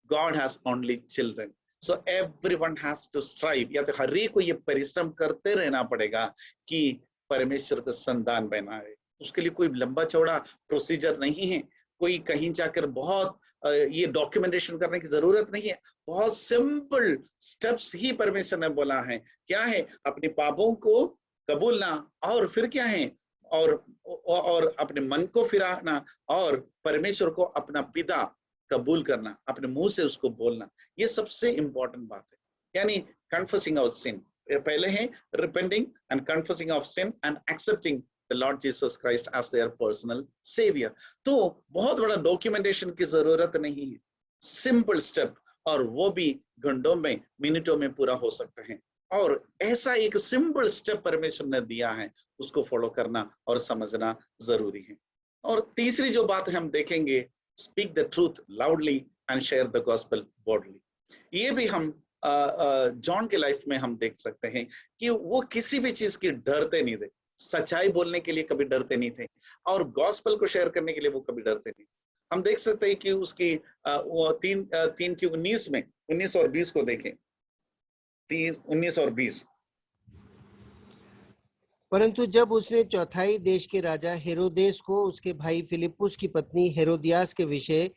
God has only children. So everyone has to strive, या तो हर एक को ये परिश्रम करते रहना पड़ेगा कि परमेश्वर का संतान बनाए। उसके लिए कोई लंबा चौड़ा प्रोसीजर नहीं है, कोई कहीं जाकर बहुत ये डॉक्यूमेंटेशन करने की जरूरत नहीं है। बहुत सिंपल स्टेप्स ही परमेश्वर ने बोला है। क्या है, अपने पापों को कबूलना, और फिर क्या है, और अपने मन को फिराना, और परमेश्वर को अपना पिता कबूल करना, अपने मुंह से उसको बोलना। ये सबसे इंपॉर्टेंट बात है, यानी कन्फेसिंग आवर सिन। पहले है repenting and confessing of sin and accepting the Lord Jesus Christ as their personal savior। तो बहुत बड़ा डॉक्यूमेंटेशन की जरूरत नहीं है, सिंपल स्टेप, और वो भी घंटों में मिनटों में पूरा हो सकता है। और ऐसा एक सिंपल स्टेप परमेश्वर ने दिया है, उसको फॉलो करना और समझना जरूरी है। और तीसरी जो बात हम देखेंगे, speak the truth loudly and share the gospel boldly. ये भी हम जॉन के लाइफ में हम देख सकते हैं कि वो किसी भी चीज की डरते नहीं थे। सच्चाई बोलने के लिए कभी डरते नहीं थे, और गॉस्पेल को शेयर करने के लिए वो कभी डरते नहीं। हम देख सकते हैं कि उसकी वो 3:19 में 19 और 20 को देखें, 19 और 20। परंतु जब उसने चौथाई देश के राजा हेरोदेस को उसके भाई फिलिपुस की पत्नी हेरोदियास के विषय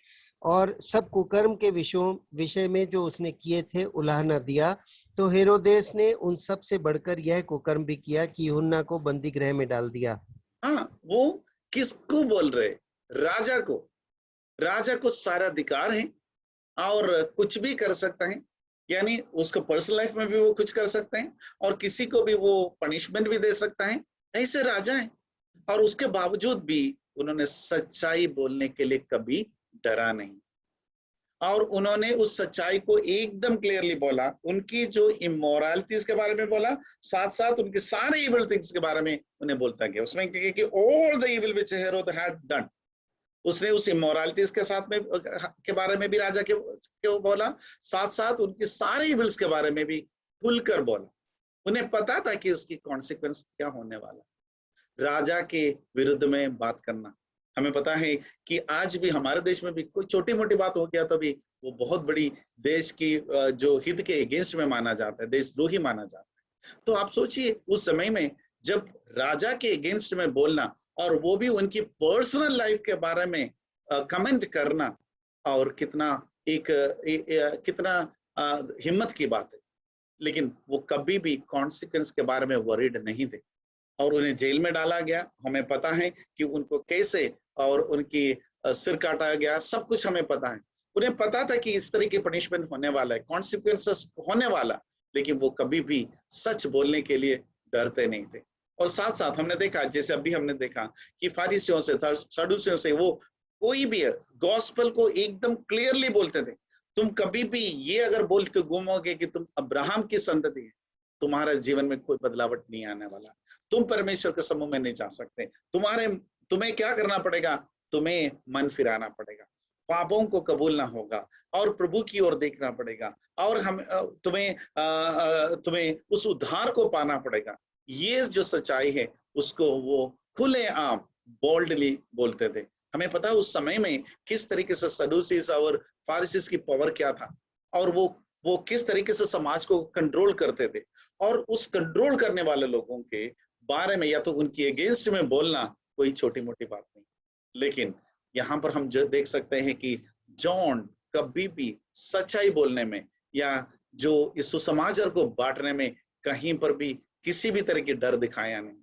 और सब कुकर्म के विषय में जो उसने किए थे उलाहना दिया, तो हेरोदेस ने उन सब से बढ़कर यह कुकर्म भी किया कि यूहन्ना को बंदी गृह में डाल दिया। हाँ, वो किसको बोल रहे, राजा को। राजा को सारा अधिकार है और कुछ भी कर सकता है, यानी उसको पर्सनल लाइफ में भी वो कुछ कर सकते हैं, और किसी को भी वो पनिशमेंट भी दे सकता है। ऐसे राजा है, और उसके बावजूद भी उन्होंने सच्चाई बोलने के लिए कभी डरा नहीं, और उन्होंने उस सच्चाई को एकदम क्लियरली बोला। उनकी जो इमोरलिटीज के बारे में बोला, साथ साथ उनके सारे इविल थिंग्स के बारे में उन्हें बोलता गया। उसमें कि all the evil which Herod had done, उसने उस इमोरलिटीज के साथ में के बारे में भी राजा के बोला, साथ साथ उनकी सारे इविल्स के बारे में भी खुलकर बोला। उन्हें पता था कि उसकी कॉन्सिक्वेंस क्या होने वाला। राजा के विरुद्ध में बात करना, हमें पता है कि आज भी हमारे देश में भी कोई छोटी मोटी बात हो गया तो भी वो बहुत बड़ी देश की जो हित के अगेंस्ट में माना जाता है, देशद्रोही माना जाता है। तो आप सोचिए उस समय में जब राजा के अगेंस्ट में बोलना, और वो भी उनकी पर्सनल लाइफ के बारे में कमेंट करना, और कितना हिम्मत की बात है। लेकिन वो कभी भी कॉन्सिक्वेंस के बारे में वरीड नहीं थे, और उन्हें जेल में डाला गया। हमें पता है कि उनको कैसे और उनकी सिर काटा गया, सब कुछ हमें पता है। उन्हें पता था कि इस तरह की पनिशमेंट होने वाला है, कॉन्सिक्वेंसेस होने वाला, लेकिन वो कभी भी सच बोलने के लिए डरते नहीं थे। और साथ साथ हमने देखा, जैसे अभी हमने देखा कि फारिसियों से, सदूसियों से वो कोई भी गॉस्पेल को एकदम क्लियरली बोलते थे। तुम कभी भी ये अगर बोल के घूमोगे कि तुम अब्राहम की संतति है, तुम्हारे जीवन में कोई बदलावट नहीं आने वाला, तुम परमेश्वर के समूह में नहीं जा सकते। तुम्हें क्या करना पड़ेगा? तुम्हें मन फिराना पड़ेगा, पापों को कबूलना होगा और प्रभु की ओर देखना पड़ेगा, और तुम्हें उस उद्धार को पाना पड़ेगा। ये जो सच्चाई है उसको वो खुले आम बोल्डली बोलते थे। हमें पता है उस समय में किस तरीके से सदूसीस और फारिसीस की पावर क्या था, और वो किस तरीके से समाज को कंट्रोल करते थे। और उस कंट्रोल करने वाले लोगों के बारे में या तो उनकी अगेंस्ट में बोलना कोई छोटी मोटी बात नहीं। लेकिन यहाँ पर हम जो देख सकते हैं कि जॉन कभी भी सच्चाई बोलने में या जो इस सुसमाचार को बांटने में कहीं पर भी किसी भी तरह की डर दिखाया नहीं।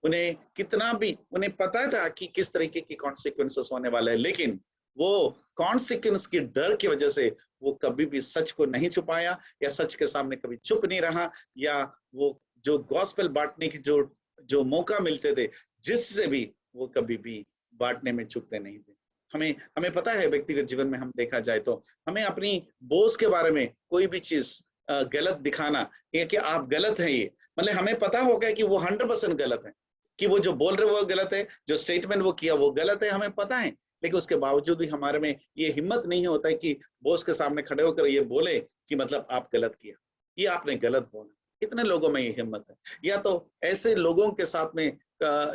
उन्हें पता था कि किस तरीके की कॉन्सिक्वेंसेस होने वाले हैं, लेकिन वो कॉन्सिक्वेंस की डर की वजह से वो कभी भी सच को नहीं छुपाया या सच के सामने कभी चुप नहीं रहा, या वो जो गॉस्पेल बांटने की जो मौका मिलते थे जिससे भी वो कभी भी बांटने में चुकते नहीं थे। हमें पता है व्यक्तिगत जीवन में हम देखा जाए तो हमें अपनी बॉस के बारे में कोई भी चीज गलत दिखाना, ये कि आप गलत हैं, ये मतलब हमें पता होगा कि वो 100% गलत है, कि वो जो बोल रहे वो गलत है, जो स्टेटमेंट वो किया वो गलत है, हमें पता है। लेकिन उसके बावजूद भी हमारे में ये हिम्मत नहीं होता है कि बॉस के सामने खड़े होकर ये बोले कि मतलब आप गलत किया, ये आपने गलत बोला। कितने लोगों में ये हिम्मत है? या तो ऐसे लोगों के साथ में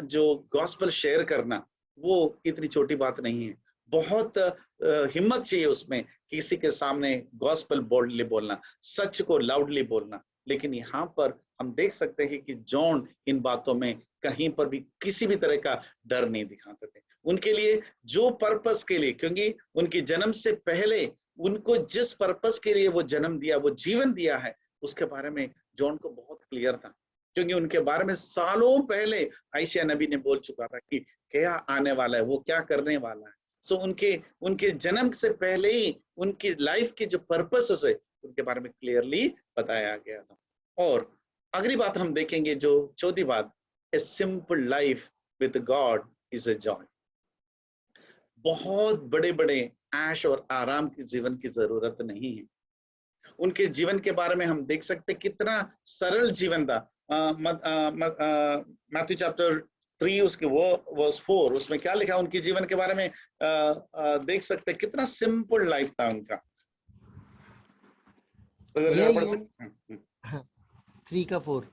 जो गॉस्पेल शेयर करना वो इतनी छोटी बात नहीं है, बहुत हिम्मत चाहिए उसमें, किसी के सामने गॉस्पेल बोल्डली बोलना, सच को लाउडली बोलना। लेकिन यहाँ पर हम देख सकते हैं कि जॉन इन बातों में कहीं पर भी किसी भी तरह का डर नहीं दिखाते थे। उनके लिए जो पर्पस के लिए, क्योंकि उनके जन्म से पहले उनको जिस पर्पस के लिए वो जन्म दिया, वो जीवन दिया है, उसके बारे में जॉन को बहुत क्लियर था, क्योंकि उनके बारे में सालों पहले आयशा नबी ने बोल चुका था कि क्या आने वाला है, वो क्या करने वाला है। सो उनके जन्म से पहले ही उनकी लाइफ के जो पर्पसेस है उनके बारे में क्लियरली बताया गया था। और अगली बात हम देखेंगे, जो चौथी बात, a simple life with God is a joy. बहुत बड़े बड़े ऐश और आराम की जीवन की जरूरत नहीं है। उनके जीवन के बारे में हम देख सकते कितना सरल जीवन था। मैथ्यू चैप्टर 3 उसके वो वर्स 4 उसमें क्या लिखा उनके जीवन के बारे में, देख सकते कितना सिंपल लाइफ था उनका। 3:4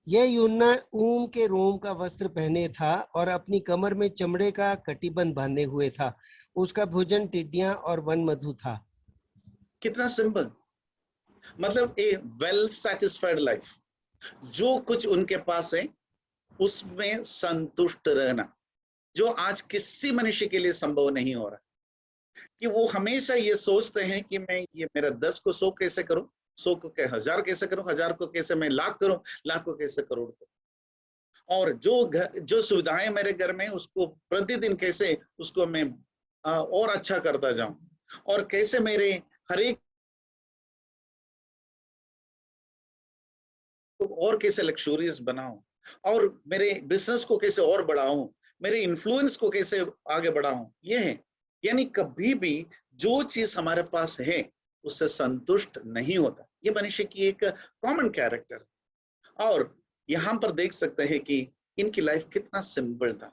यह यूहन्ना ऊन के रोम का वस्त्र पहने था और अपनी कमर में चमड़े का कटिबंध बांधे हुए था। उसका भोजन टिड्डियां और वन मधु था। कितना सिंपल, मतलब ए वेल सेटिस्फाइड लाइफ। जो कुछ उनके पास है उसमें संतुष्ट रहना, जो आज किसी मनुष्य के लिए संभव नहीं हो रहा। कि वो हमेशा ये सोचते हैं कि मैं ये मेरा 10 को 100 कैसे करूं, 100 को 1000 कैसे करूं, 1000 को कैसे मैं लाख करूं, लाख को कैसे करोड़ करूं। और जो सुविधाएं मेरे घर में उसको प्रतिदिन कैसे उसको मैं और अच्छा करता जाऊं, और कैसे मेरे हर एक और कैसे लग्जरियस बनाऊं, और मेरे बिजनेस को कैसे और बढ़ाऊं, मेरे इन्फ्लुएंस को कैसे आगे बढ़ाऊं। ये है, यानी कभी भी जो चीज हमारे पास है उससे संतुष्ट नहीं होता। ये मनुष्य की एक कॉमन कैरेक्टर। और यहाँ पर देख सकते हैं कि इनकी लाइफ कितना सिंपल था।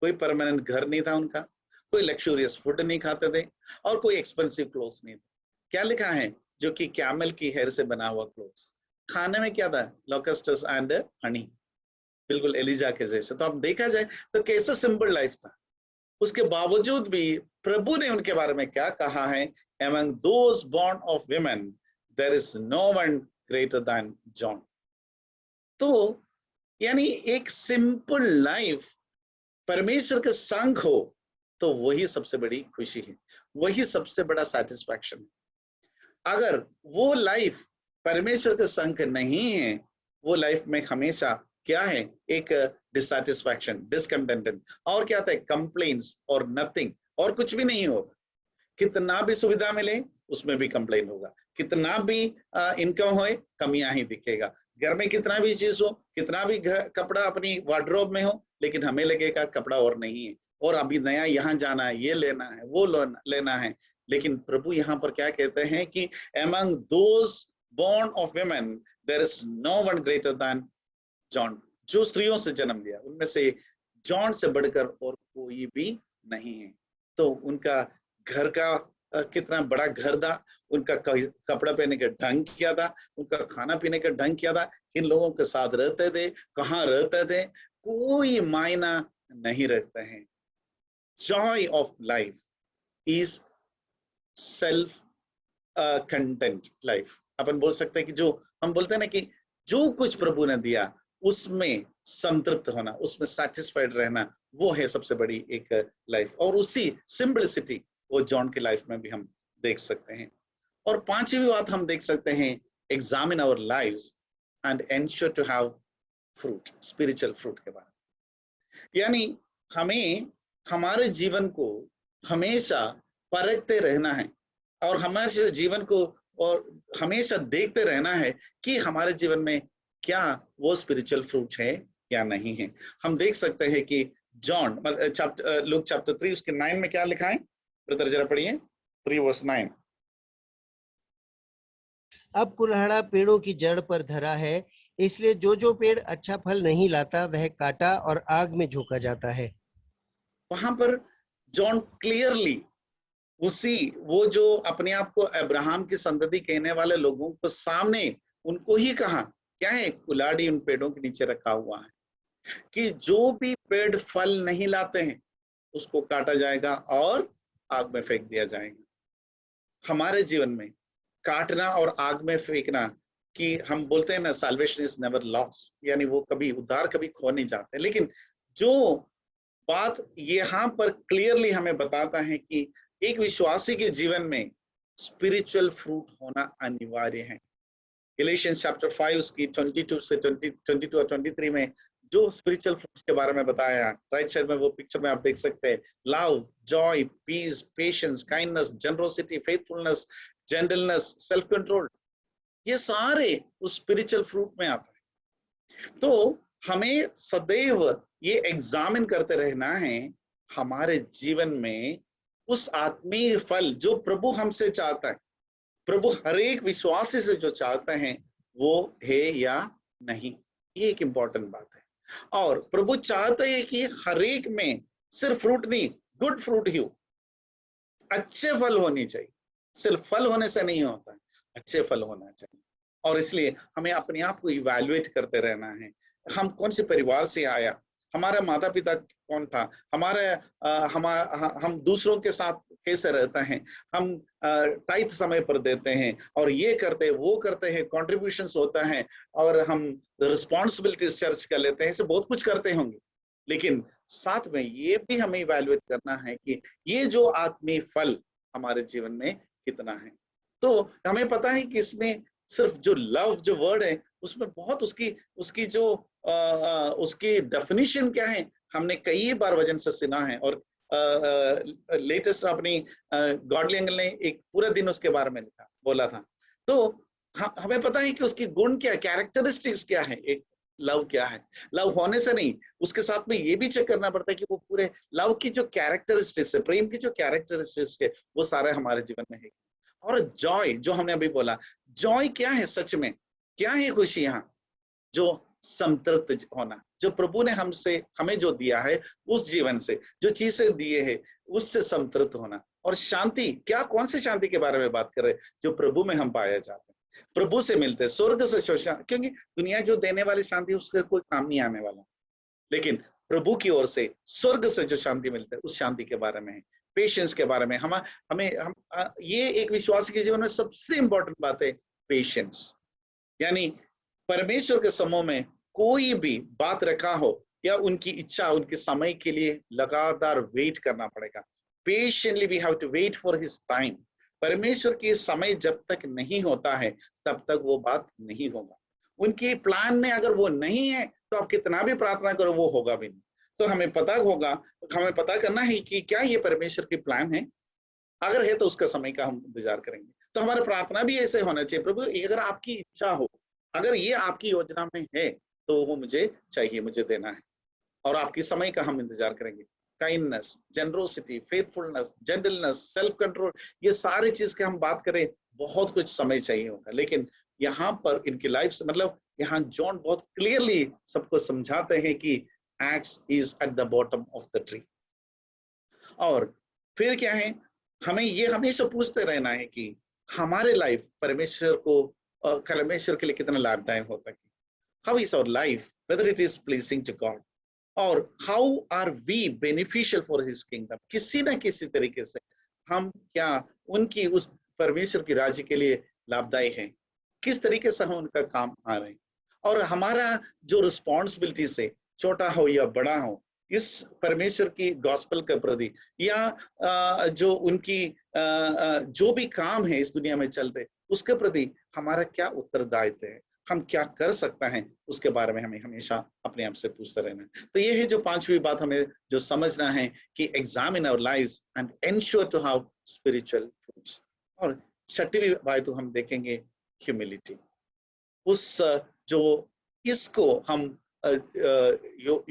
कोई परमानेंट घर नहीं था उनका, कोई लग्जरियस फूड नहीं खाते थे, और कोई एक्सपेंसिव क्लोथ्स नहीं थे। क्या लिखा है? जो कि कैमल की हेयर से बना हुआ क्लोथ्स। खाने में क्या था? लोकस्टस एंड हनी, बिल्कुल एलिजा के जैसे। तो अब देखा जाए तो कैसा सिंपल लाइफ था। उसके बावजूद भी प्रभु ने उनके बारे में क्या कहा है? Among those born of women, there is no one greater than John. तो यानी एक सिंपल लाइफ परमेश्वर के संग हो तो वही सबसे बड़ी खुशी है, वही सबसे बड़ा सेटिस्फैक्शन है। अगर वो लाइफ परमेश्वर के संग नहीं है, वो लाइफ में हमेशा क्या है? एक डिससैटिस्फैक्शन, डिसकंटेंटेड, और क्या था? कंप्लेंट्स और नथिंग, और कुछ भी नहीं होगा। कितना भी सुविधा मिले उसमें भी कंप्लेन होगा, कितना भी इनकम होए कमियां ही दिखेगा, घर में कितना भी चीज हो, कितना भी कपड़ा अपनी वार्डरोब में हो, लेकिन हमें लगेगा कपड़ा और नहीं है, और अभी नया यहाँ जाना है, ये लेना है, वो लेना है। लेकिन प्रभु यहाँ पर क्या कहते हैं कि among those born of women there is no one greater than John. जो स्त्रियों से जन्म लिया उनमें से जॉन से बढ़कर और कोई भी नहीं है। तो उनका घर का कितना बड़ा घर था, उनका कपड़ा पहनने का ढंग क्या था, उनका खाना पीने का ढंग क्या था, किन लोगों के साथ रहते थे, कहाँ रहते थे, कोई मायना नहीं रखते हैं। Joy of life is self content life. अपन बोल सकते हैं कि जो हम बोलते हैं ना कि जो कुछ प्रभु ने दिया उसमें संतृप्त होना, उसमें सैटिस्फाइड रहना, वो है सबसे बड़ी एक लाइफ। और उसी सिंपलिसिटी वो जॉन की लाइफ में भी हम देख सकते हैं। और पांचवी बात हम देख सकते हैं, examine our lives and ensure to have fruit, spiritual fruit के बारे में। यानी हमें हमारे जीवन को हमेशा परखते रहना है और हमारे जीवन को और हमेशा देखते रहना है कि हमारे जीवन में क्या वो स्पिरिचुअल फ्रूट है या नहीं है। हम देख सकते हैं कि जॉन लूक चैप्टर 3 उसके 9 में क्या लिखा है, ब्रदर जरा पढ़िए 3 वर्स 9। अब कुल्हाड़ा पेड़ों की जड़ पर धरा है, इसलिए जो जो पेड़ अच्छा फल नहीं लाता वह काटा और आग में झोंका जाता है। वहां पर जॉन क्लियरली उसी वो जो अपने आप को अब्राहम की संतति कहने वाले लोगों को सामने उनको ही कहा, क्या है, कुल्हाड़ी उन पेड़ों के नीचे रखा हुआ है कि जो भी पेड़ फल नहीं लाते हैं उसको काटा जाएगा और आग में फेंक दिया जाएगा। हमारे जीवन में काटना और आग में फेंकना, कि हम बोलते हैं ना साल्वेशन इज नेवर लॉस्ट, यानी वो कभी उद्धार कभी खो नहीं जाते। लेकिन जो बात यहाँ पर क्लियरली हमें बताता है कि एक विश्वासी के जीवन में स्पिरिचुअल फ्रूट होना अनिवार्य है। गैलेशियंस चैप्टर 5 उसकी 22 से 22 और 23 में जो स्पिरिचुअल फ्रूट्स के बारे में बताया, राइट साइड में वो पिक्चर में आप देख सकते हैं, love, joy, peace, patience, kindness, generosity, faithfulness, gentleness, self control, ये सारे उस स्पिरिचुअल फ्रूट में आते हैं। तो हमें सदैव ये एग्जामिन करते रहना है हमारे जीवन में उस आत्मीय फल जो प्रभु हमसे चाहता है, प्रभु हर एक विश्वासी से जो चाहते हैं वो है या नहीं। ये एक इंपॉर्टेंट बात है। और प्रभु चाहते हैं कि हर एक में सिर्फ फ्रूट नहीं, गुड फ्रूट ही हो, अच्छे फल होने चाहिए। सिर्फ फल होने से नहीं होता है, अच्छे फल होना चाहिए। और इसलिए हमें अपने आप को इवैल्यूएट करते रहना है। हम कौन से परिवार से आया, हमारा माता पिता कौन था, हम दूसरों के साथ कैसे रहते हैं, हम टाइथ समय पर देते हैं और ये करते वो करते हैं, कॉन्ट्रीब्यूशंस होता है और हम रिस्पॉन्सिबिलिटीज चर्च कर लेते हैं, ऐसे बहुत कुछ करते होंगे। लेकिन साथ में ये भी हमें इवैल्यूएट करना है कि ये जो आत्मीय फल हमारे जीवन में कितना है। तो हमें पता है कि इसमें सिर्फ जो लव जो वर्ड है उसमें बहुत उसकी जो उसकी डेफिनेशन क्या है हमने कई बार वचन से सुना है। और लेटेस्ट अपनी गॉडली एंगल ने एक पूरा दिन उसके बारे में लिखा बोला था। तो हमें पता है कि उसकी गुण क्या, कैरेक्टरिस्टिक्स क्या है, एक लव क्या है। लव होने से नहीं, उसके साथ में ये भी चेक करना पड़ता है कि वो पूरे लव की जो कैरेक्टरिस्टिक्स है, प्रेम की जो कैरेक्टरिस्टिक्स है, वो सारे हमारे जीवन में है। और जॉय जो हमने अभी बोला, जॉय क्या है, सच में क्या है खुशी, यहाँ जो संतृप्त होना, जो प्रभु ने हमें जो दिया है उस जीवन से, जो चीजें दिए हैं उससे संतृप्त होना। और शांति क्या, कौन सी शांति के बारे में बात कर रहे हैं, जो प्रभु में हम पाए जाते हैं, प्रभु से मिलते हैं, स्वर्ग से शोषण। क्योंकि दुनिया जो देने वाली शांति उसके कोई काम नहीं आने वाला, लेकिन प्रभु की ओर से स्वर्ग से जो शांति मिलता है उस शांति के बारे में है। पेशेंस के बारे में ये एक विश्वासी के जीवन में सबसे इंपॉर्टेंट बात है, पेशेंस। यानी परमेश्वर के समूह में कोई भी बात रखा हो या उनकी इच्छा, उनके समय के लिए लगातार वेट करना पड़ेगा। Patiently we have to wait for his time. परमेश्वर के समय जब तक नहीं होता है तब तक वो बात नहीं होगा। उनके प्लान में अगर वो नहीं है तो आप कितना भी प्रार्थना करो वो होगा भी नहीं। तो हमें पता होगा, हमें पता करना है कि क्या ये परमेश्वर की प्लान है। अगर है तो उसका समय का हम इंतजार करेंगे। तो हमारा प्रार्थना भी ऐसे होना चाहिए, प्रभु अगर आपकी इच्छा हो, अगर ये आपकी योजना में है, तो वो मुझे चाहिए, मुझे देना है, और आपकी समय का हम इंतजार करेंगे। Kindness, generosity, faithfulness, gentleness, self control, ये सारी चीज की हम बात करें, बहुत कुछ समय चाहिए होगा। लेकिन यहाँ पर इनकी लाइफ से मतलब यहाँ जॉन बहुत क्लियरली सबको समझाते हैं कि x is at the bottom of the tree. और फिर क्या है, हमें ये हमेशा पूछते रहना है कि हमारे लाइफ परमेश्वर को परमेश्वर के लिए कितना लाभदायक होता है। How is our life, whether it is pleasing to God, और how are we beneficial for his kingdom. किसी ना किसी तरीके से हम क्या उनकी उस परमेश्वर की राज्य के लिए लाभदायी हैं, किस तरीके से हम उनका काम आ रहे हैं। और हमारा जो रिस्पॉन्सिबिलिटी से, छोटा हो या बड़ा हो, इस परमेश्वर की गॉस्पेल के प्रति, या जो उनकी जो भी काम है इस दुनिया में चल रहे, उसके प्रति हमारा क्या उत्तरदायित्व है, हम क्या कर सकते हैं, उसके बारे में हमें हमेशा अपने आप से पूछते रहना है। तो ये है जो पांचवी बात हमें जो समझना है कि examine our lives and ensure to have spiritual fruits. और छठवीं बात तो हम देखेंगे ह्यूमिलिटी। उस जो इसको हम जो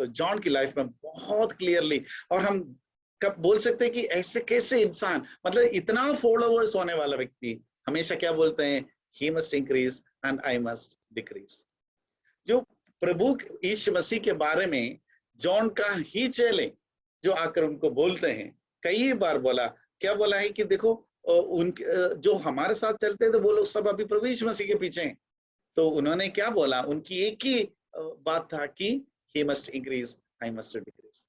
जॉन की लाइफ में बहुत क्लियरली, और हम कब बोल सकते हैं कि ऐसे कैसे इंसान, मतलब इतना फॉलोवर्स होने वाला व्यक्ति हमेशा क्या बोलते हैं, he must increase and I must decrease। जो प्रभु यीशु मसीह के बारे में जॉन का ही चेले जो आकर उनको बोलते हैं, कई बार बोला, क्या बोला है कि देखो उनके जो हमारे साथ चलते थे वो लोग सब अभी प्रभु यीशु मसीह के पीछे हैं। तो उन्होंने क्या बोला, उनकी एक ही बात था कि he must increase, I must decrease।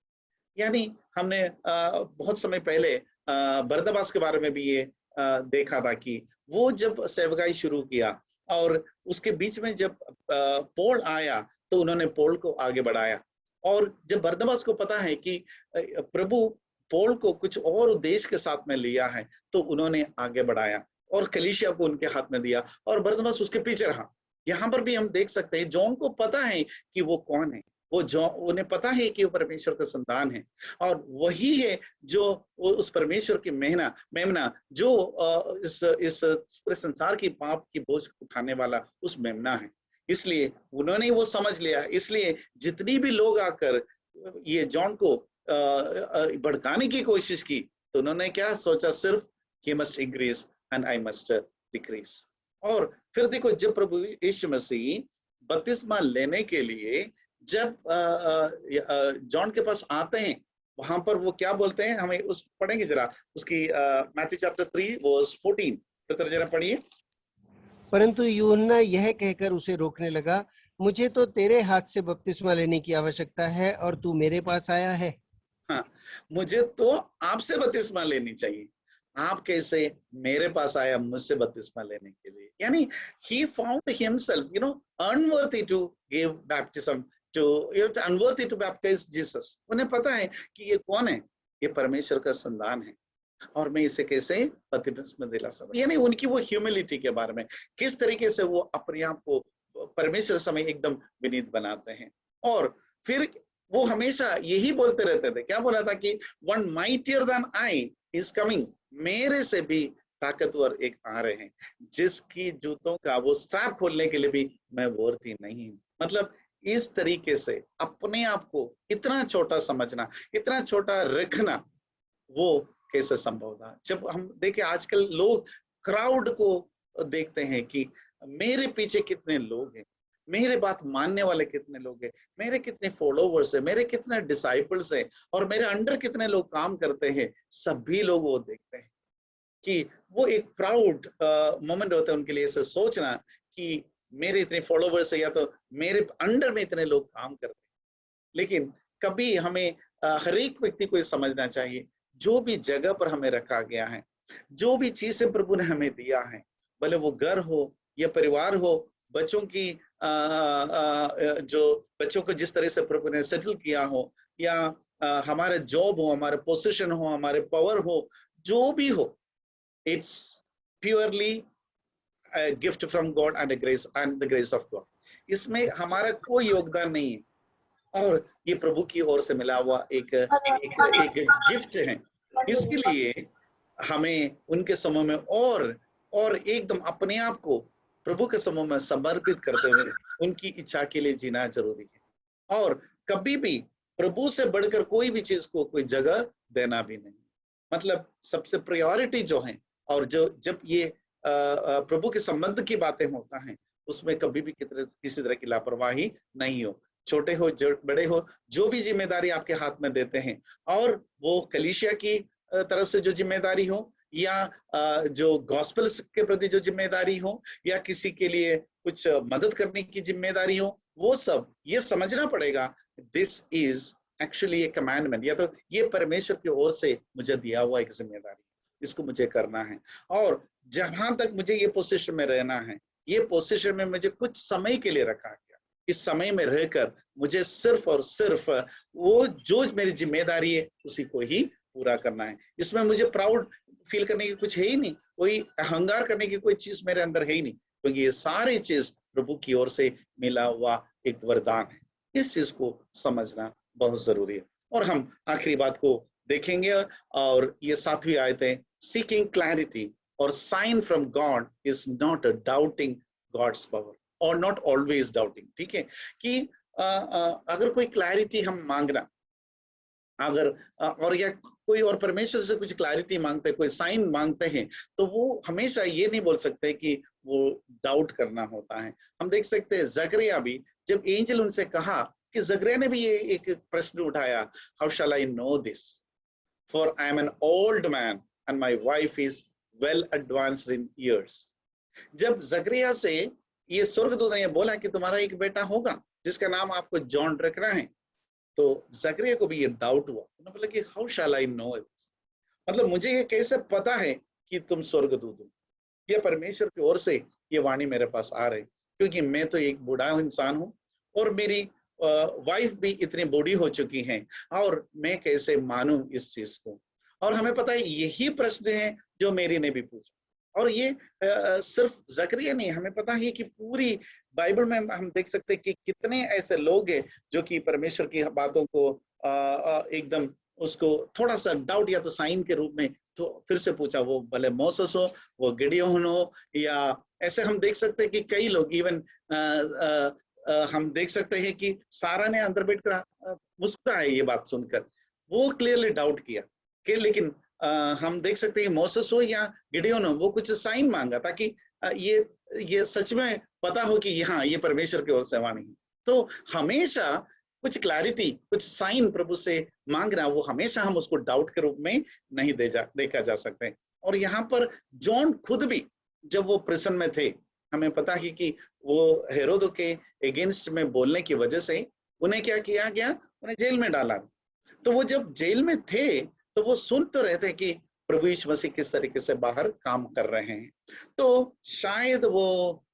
यानी हमने बहुत समय पहले बरनबास के बारे में भी ये देखा था कि वो जब सेवकाई शुरू किया और उसके बीच में जब पौल आया तो उन्होंने पौल को आगे बढ़ाया। और जब बरनबास को पता है कि प्रभु पौल को कुछ और उद्देश्य के साथ में लिया है, तो उन्होंने आगे बढ़ाया और कलीसिया को उनके हाथ में दिया और बरनबास उसके पीछे रहा। यहाँ पर भी हम देख सकते हैं जॉन को पता है कि वो कौन है, वो जो उन्हें पता है कि वो परमेश्वर का संतान है, और वही है जो उस परमेश्वर की मेमना जो इस पूरे संसार की पाप की बोझ उठाने वाला उस मेमना है। इसलिए उन्होंने वो समझ लिया। इसलिए जितनी भी लोग आकर ये जॉन को भड़काने की कोशिश की, तो उन्होंने क्या सोचा, सिर्फ he must increase and I must decrease। और फिर देखो, जब प्रभु यीशु मसीह बपतिस्मा लेने के लिए जब जॉन के पास आते हैं, वहां पर वो क्या बोलते हैं, हमें उस पढ़ेंगे जरा उसकी मैथ्यू चैप्टर 3 वर्स 14, फिर जरा पढ़िए। परंतु यूहन्ना यह कहकर उसे रोकने लगा, मुझे तो तेरे हाथ से बपतिस्मा लेने की आवश्यकता है और तू मेरे पास आया है। हाँ, मुझे तो आपसे बपतिस्मा लेनी चाहिए, आप कैसे मेरे पास आया मुझसे बपतिस्मा लेने के लिए। यानी he found himself unworthy to give baptism to unworthy to baptize Jesus। उन्हें पता है कि ये कौन है, ये परमेश्वर का संतान है और मैं इसे कैसे बपतिस्मा दिला सकूं। यानी उनकी वो ह्यूमिलिटी के बारे में, किस तरीके से वो अपने आप को परमेश्वर समय एकदम विनीत बनाते हैं। और फिर वो हमेशा यही बोलते रहते थे, क्या बोला था कि one mightier than I is coming, मेरे से भी ताकतवर एक आ रहे हैं जिसकी जूतों का वो स्ट्रैप खोलने के लिए भी मैं वर्दी नहीं हूं। मतलब इस तरीके से अपने आप को इतना छोटा समझना, इतना छोटा रखना, वो कैसे संभव था। जब हम देखें आजकल लोग क्राउड को देखते हैं कि मेरे पीछे कितने लोग हैं, मेरे बात मानने वाले कितने लोग हैं, मेरे कितने फॉलोवर्स हैं, मेरे कितने डिसाइपल्स हैं और मेरे अंडर कितने लोग काम करते हैं। सभी लोग वो देखते हैं कि वो एक प्राउड मोमेंट होता है उनके लिए, ऐसे सोचना कि मेरे इतने फॉलोवर्स है या तो मेरे अंडर में इतने लोग काम करते हैं। लेकिन कभी हमें हर एक व्यक्ति को ये समझना चाहिए, जो भी जगह पर हमें रखा गया है, जो भी चीजें प्रभु ने हमें दिया है, भले वो घर हो या परिवार हो, बच्चों की जो बच्चों को जिस तरह से प्रभु ने सेटल किया हो, या हमारे जॉब हो, हमारे पोजीशन हो, हमारे पावर हो, जो भी हो, it's purely gift from God and the grace of God. इसमें हमारा कोई योगदान नहीं है। और ये प्रभु की ओर से मिला हुआ एक गिफ्ट है। इसके लिए हमें उनके समूह में और एकदम अपने आप को प्रभु के समूह में समर्पित करते हुए उनकी इच्छा के लिए जीना जरूरी है। और कभी भी प्रभु से बढ़कर कोई भी चीज को कोई जगह देना भी नहीं। मतलब सबसे प्रायोरिटी जो है, और जो जब ये प्रभु के संबंध की बातें होता है उसमें कभी भी किसी तरह की लापरवाही नहीं हो। छोटे हो बड़े हो, जो भी जिम्मेदारी आपके हाथ में देते हैं, और वो कलीसिया की तरफ से जो जिम्मेदारी हो, या जो गॉस्पेल के प्रति जो जिम्मेदारी हो, या किसी के लिए कुछ मदद करने की जिम्मेदारी हो, वो सब ये समझना पड़ेगा this is actually A commandment, या तो ये परमेश्वर की ओर से मुझे दिया हुआ एक जिम्मेदारी, इसको मुझे करना है। और जहां तक मुझे ये पोजीशन में रहना है, ये पोजीशन में मुझे कुछ समय के लिए रखा गया। इस समय में रहकर मुझे सिर्फ और सिर्फ वो जो मेरी जिम्मेदारी है उसी को ही पूरा करना है। इसमें मुझे प्राउड फील करने की कुछ है ही नहीं, कोई अहंकार करने की कोई चीज मेरे अंदर है ही नहीं, क्योंकि ये सारी चीज प्रभु की ओर से मिला हुआ एक वरदान है। इस चीज को समझना बहुत जरूरी है। और हम आखिरी बात को देखेंगे, और ये 7वीं आयत है, सीकिंग क्लैरिटी और sign from God is not a doubting God's power, और नॉट ऑलवेज डाउटिंग। ठीक है, कि अगर कोई क्लैरिटी हम मांगना, अगर और या कोई और परमेश्वर से कुछ क्लैरिटी मांगते हैं, कोई साइन मांगते हैं, तो वो हमेशा ये नहीं बोल सकते कि वो डाउट करना होता है। हम देख सकते हैं जकरिया भी, जब एंजल उनसे कहा, कि जकरिया ने भी ये एक प्रश्न उठाया, how shell I know this, for I am an old man and my wife is well advanced in years. जब जकरिया से ये स्वर्गदूत ने बोला कि तुम्हारा एक बेटा होगा जिसका नाम आपको जॉन रखना है, तो जकरिया को भी ये डाउट हुआ। उन्होंने बोला कि how shell I know this, मतलब मुझे ये कैसे पता है कि तुम स्वर्गदूत हो, ये परमेश्वर की ओर से ये वाणी मेरे पास आ रही, क्योंकि मैं तो एक बूढ़ा इंसान हूँ और मेरी वाइफ भी इतनी बूढ़ी हो चुकी है, और मैं कैसे मानूं इस चीज को। और हमें पता है यही प्रश्न है जो मेरी ने भी पूछा। और ये सिर्फ जकरिया नहीं, हमें पता है कि पूरी बाइबल में हम देख सकते हैं कि कितने ऐसे लोग हैं जो कि परमेश्वर की बातों को एकदम उसको थोड़ा सा डाउट या तो साइन के रूप में तो फिर से पूछा। वो भले मोसेस हो, वो गिडियोन हो, या ऐसे हम देख सकते हैं कि कई लोग, इवन हम देख सकते हैं कि सारा ने अंदर बैठकर मुस्कुराए ये बात सुनकर, वो क्लियरली डाउट किया कि, लेकिन हम देख सकते हैं मोसेस हो या गिडियोन हो, वो कुछ साइन मांगा ताकि ये सच में पता हो कि हाँ ये परमेश्वर की ओर से वाणी है। तो हमेशा कुछ क्लैरिटी, कुछ साइन प्रभु से मांगना, वो हमेशा हम उसको डाउट के रूप में नहीं देखा जा सकते हैं। और यहाँ पर जॉन खुद भी जब वो प्रिसन में थे, हमें पता है कि वो हेरोद के अगेंस्ट में बोलने की वजह से उन्हें क्या किया गया, उन्हें जेल में डाला। तो वो जब जेल में थे तो वो सुन तो रहे थे कि प्रभु यीशु मसीह किस तरीके से बाहर काम कर रहे हैं। तो शायद वो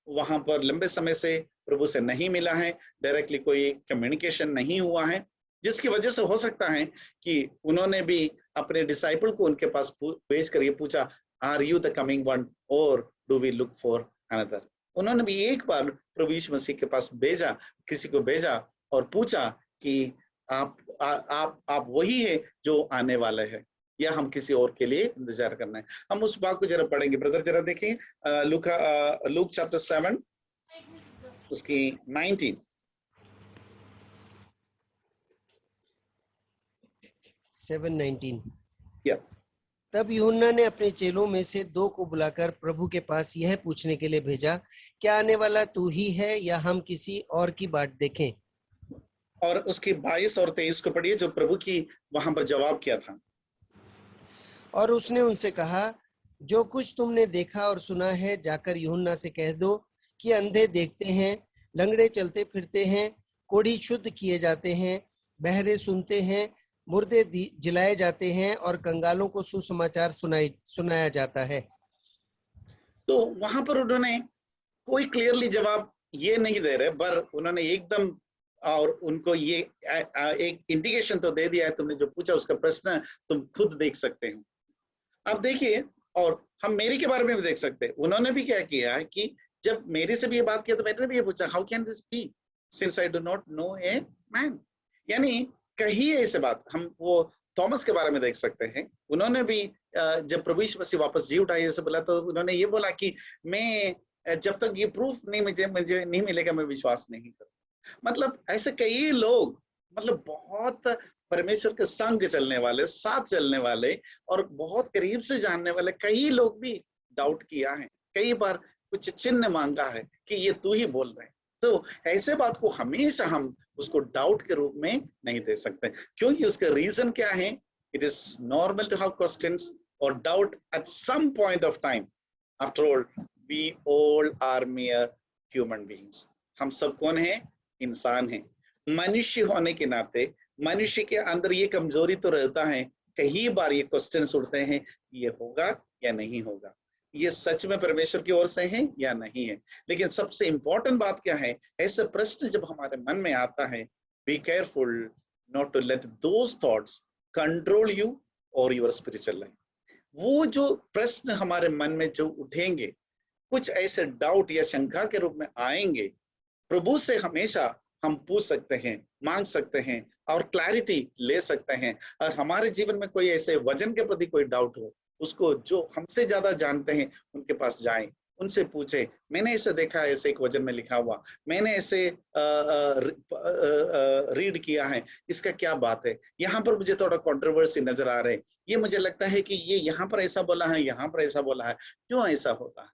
वहां पर लंबे समय से प्रभु से नहीं मिला है, डायरेक्टली कोई कम्युनिकेशन नहीं हुआ है, जिसकी वजह से हो सकता है कि उन्होंने भी अपने डिसाइपल को उनके पास भेज कर ये पूछा, are you the coming one or do we look for another. उन्होंने भी एक बार प्रभु यीशु मसीह के पास भेजा, किसी को भेजा और पूछा कि आप वही है जो आने वाले हैं, या हम किसी और के लिए इंतजार करना है। हम उस बात को जरा पढ़ेंगे। ब्रदर जरा देखें लूक चैप्टर 7 उसकी 19। 7:19। या तब यूहन्ना ने अपने चेलों में से 2 को बुलाकर प्रभु के पास यह पूछने के लिए भेजा, क्या आने वाला तू ही है या हम किसी और की बाट देखें? और उसकी 22 और 23 को पढ़िए, जो प्रभु की वहां पर जवाब किया था। और उसने उनसे कहा, जो कुछ तुमने देखा और सुना है जाकर यूहन्ना से कह दो कि अंधे देखते हैं, लंगड़े चलते फिरते हैं, कोढ़ी शुद्ध किए जाते हैं, बहरे सुनते हैं, मुर्दे जिलाए जाते हैं और कंगालों को सुसमाचार सुनाया जाता है। तो वहां पर उन्होंने कोई क्लियरली जवाब ये नहीं दे रहे, पर उन्होंने एकदम और उनको ये एक इंडिकेशन तो दे दिया है, तुमने जो पूछा उसका प्रश्न तुम खुद देख सकते हो। अब देखिए, और हम मेरी के बारे में भी देख सकते हैं। उन्होंने भी क्या किया है कि जब मेरी से भी ये बात किया तो मैंने भी ये पूछा, how can this be since I do not know a man. यानी कहीं ऐसे बात हम वो थॉमस के बारे में देख सकते हैं। उन्होंने भी जब प्रभु यीशु मसीह वापस जी उठाए ऐसे बोला, तो उन्होंने ये बोला कि मैं जब तक ये प्रूफ नहीं मुझे मुझे नहीं मिलेगा मैं विश्वास नहीं करूँ। मतलब ऐसे कई लोग, मतलब बहुत परमेश्वर के संग चलने वाले, साथ चलने वाले और बहुत करीब से जानने वाले कई लोग भी डाउट किया है, कई बार कुछ चिन्ह मांगा है कि ये तू ही बोल रहे हैं। तो ऐसे बात को हमेशा हम उसको डाउट के रूप में नहीं दे सकते, क्योंकि उसका रीजन क्या है? It is normal to have questions और doubt at some point of time. After all we all are mere human beings. हम सब कौन है? इंसान हैं। मनुष्य होने के नाते मनुष्य के अंदर ये कमजोरी तो रहता है, कई बार ये क्वेश्चंस उठते हैं, ये होगा या नहीं होगा, ये सच में परमेश्वर की ओर से है या नहीं है। लेकिन सबसे इंपॉर्टेंट बात क्या है? ऐसे प्रश्न जब हमारे मन में आता है, be careful not to let those thoughts control you और योर स्पिरिचुअल लाइफ। वो जो प्रश्न हमारे मन में जो उठेंगे, कुछ ऐसे डाउट या शंका के रूप में आएंगे, प्रभु से हमेशा हम पूछ सकते हैं, मांग सकते हैं और क्लैरिटी ले सकते हैं। और हमारे जीवन में कोई ऐसे वजन के प्रति कोई डाउट हो, उसको जो हमसे ज्यादा जानते हैं उनके पास जाएं, उनसे पूछे, मैंने ऐसे देखा, ऐसे एक वचन में लिखा हुआ, मैंने ऐसे रीड किया है, इसका क्या बात है? यहाँ पर मुझे थोड़ा कंट्रोवर्सी नजर आ रहा है, ये मुझे लगता है कि ये यहाँ पर ऐसा बोला है, यहाँ पर ऐसा बोला है, क्यों ऐसा होता है?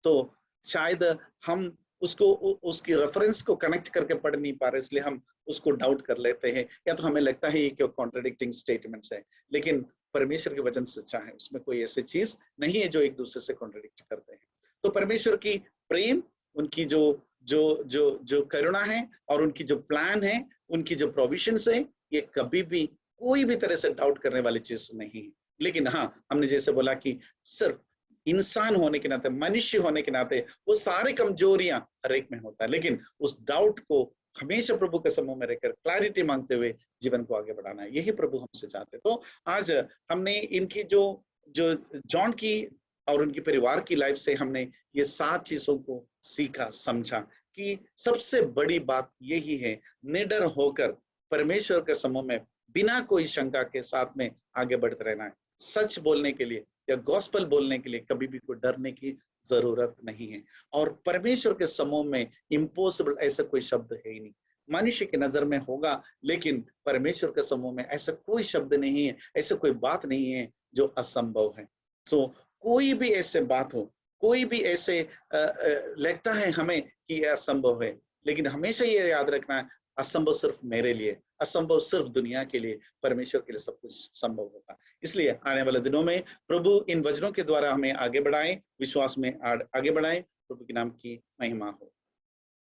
तो शायद हम उसको उसकी रेफरेंस को कनेक्ट करके पढ़ नहीं पा रहे, इसलिए हम उसको डाउट कर लेते हैं, या तो हमें लगता है ये क्यों कॉन्ट्रडिक्टिंग स्टेटमेंट्स है। लेकिन परमेश्वर के वचन सच्चा है, उसमें कोई ऐसी चीज नहीं है जो एक दूसरे से कॉन्ट्रडिक्ट करते हैं। तो परमेश्वर की प्रेम, उनकी जो जो जो जो करुणा है और उनकी जो प्लान है, उनकी जो प्रोविजंस है, ये कभी भी कोई भी तरह से डाउट करने वाली चीज नहीं है। लेकिन हाँ, हमने जैसे बोला कि सिर्फ इंसान होने के नाते, मनुष्य होने के नाते वो सारी कमजोरियां हर एक में होता है, लेकिन उस डाउट को हमेशा प्रभु के समूह में रहकर क्लैरिटी मांगते हुए जीवन को आगे बढ़ाना है, यही प्रभु हमसे चाहते। तो आज हमने इनकी जो जो जॉन की और उनके परिवार की लाइफ से हमने ये 7 चीजों को सीखा, समझा कि सबसे बड़ी बात यही है, निडर होकर परमेश्वर के समूह में बिना कोई शंका के साथ में आगे बढ़ते रहना है। सच बोलने के लिए या गॉस्पेल बोलने के लिए कभी भी कोई डरने की जरूरत नहीं है। और परमेश्वर के समूह में इम्पॉसिबल ऐसा कोई शब्द है ही नहीं। मनुष्य की नजर में होगा, लेकिन परमेश्वर के समूह में ऐसा कोई शब्द नहीं है, ऐसा कोई बात नहीं है जो असंभव है। तो कोई भी ऐसे बात हो, कोई भी ऐसे लगता है हमें कि यह असंभव है, लेकिन हमेशा ये याद रखना है, असंभव सिर्फ मेरे लिए, असंभव सिर्फ दुनिया के लिए, परमेश्वर के लिए सब कुछ संभव होगा। इसलिए आने वाले दिनों में प्रभु इन वचनों के द्वारा हमें आगे बढ़ाएं, विश्वास में आगे बढ़ाएं। प्रभु के नाम की महिमा हो।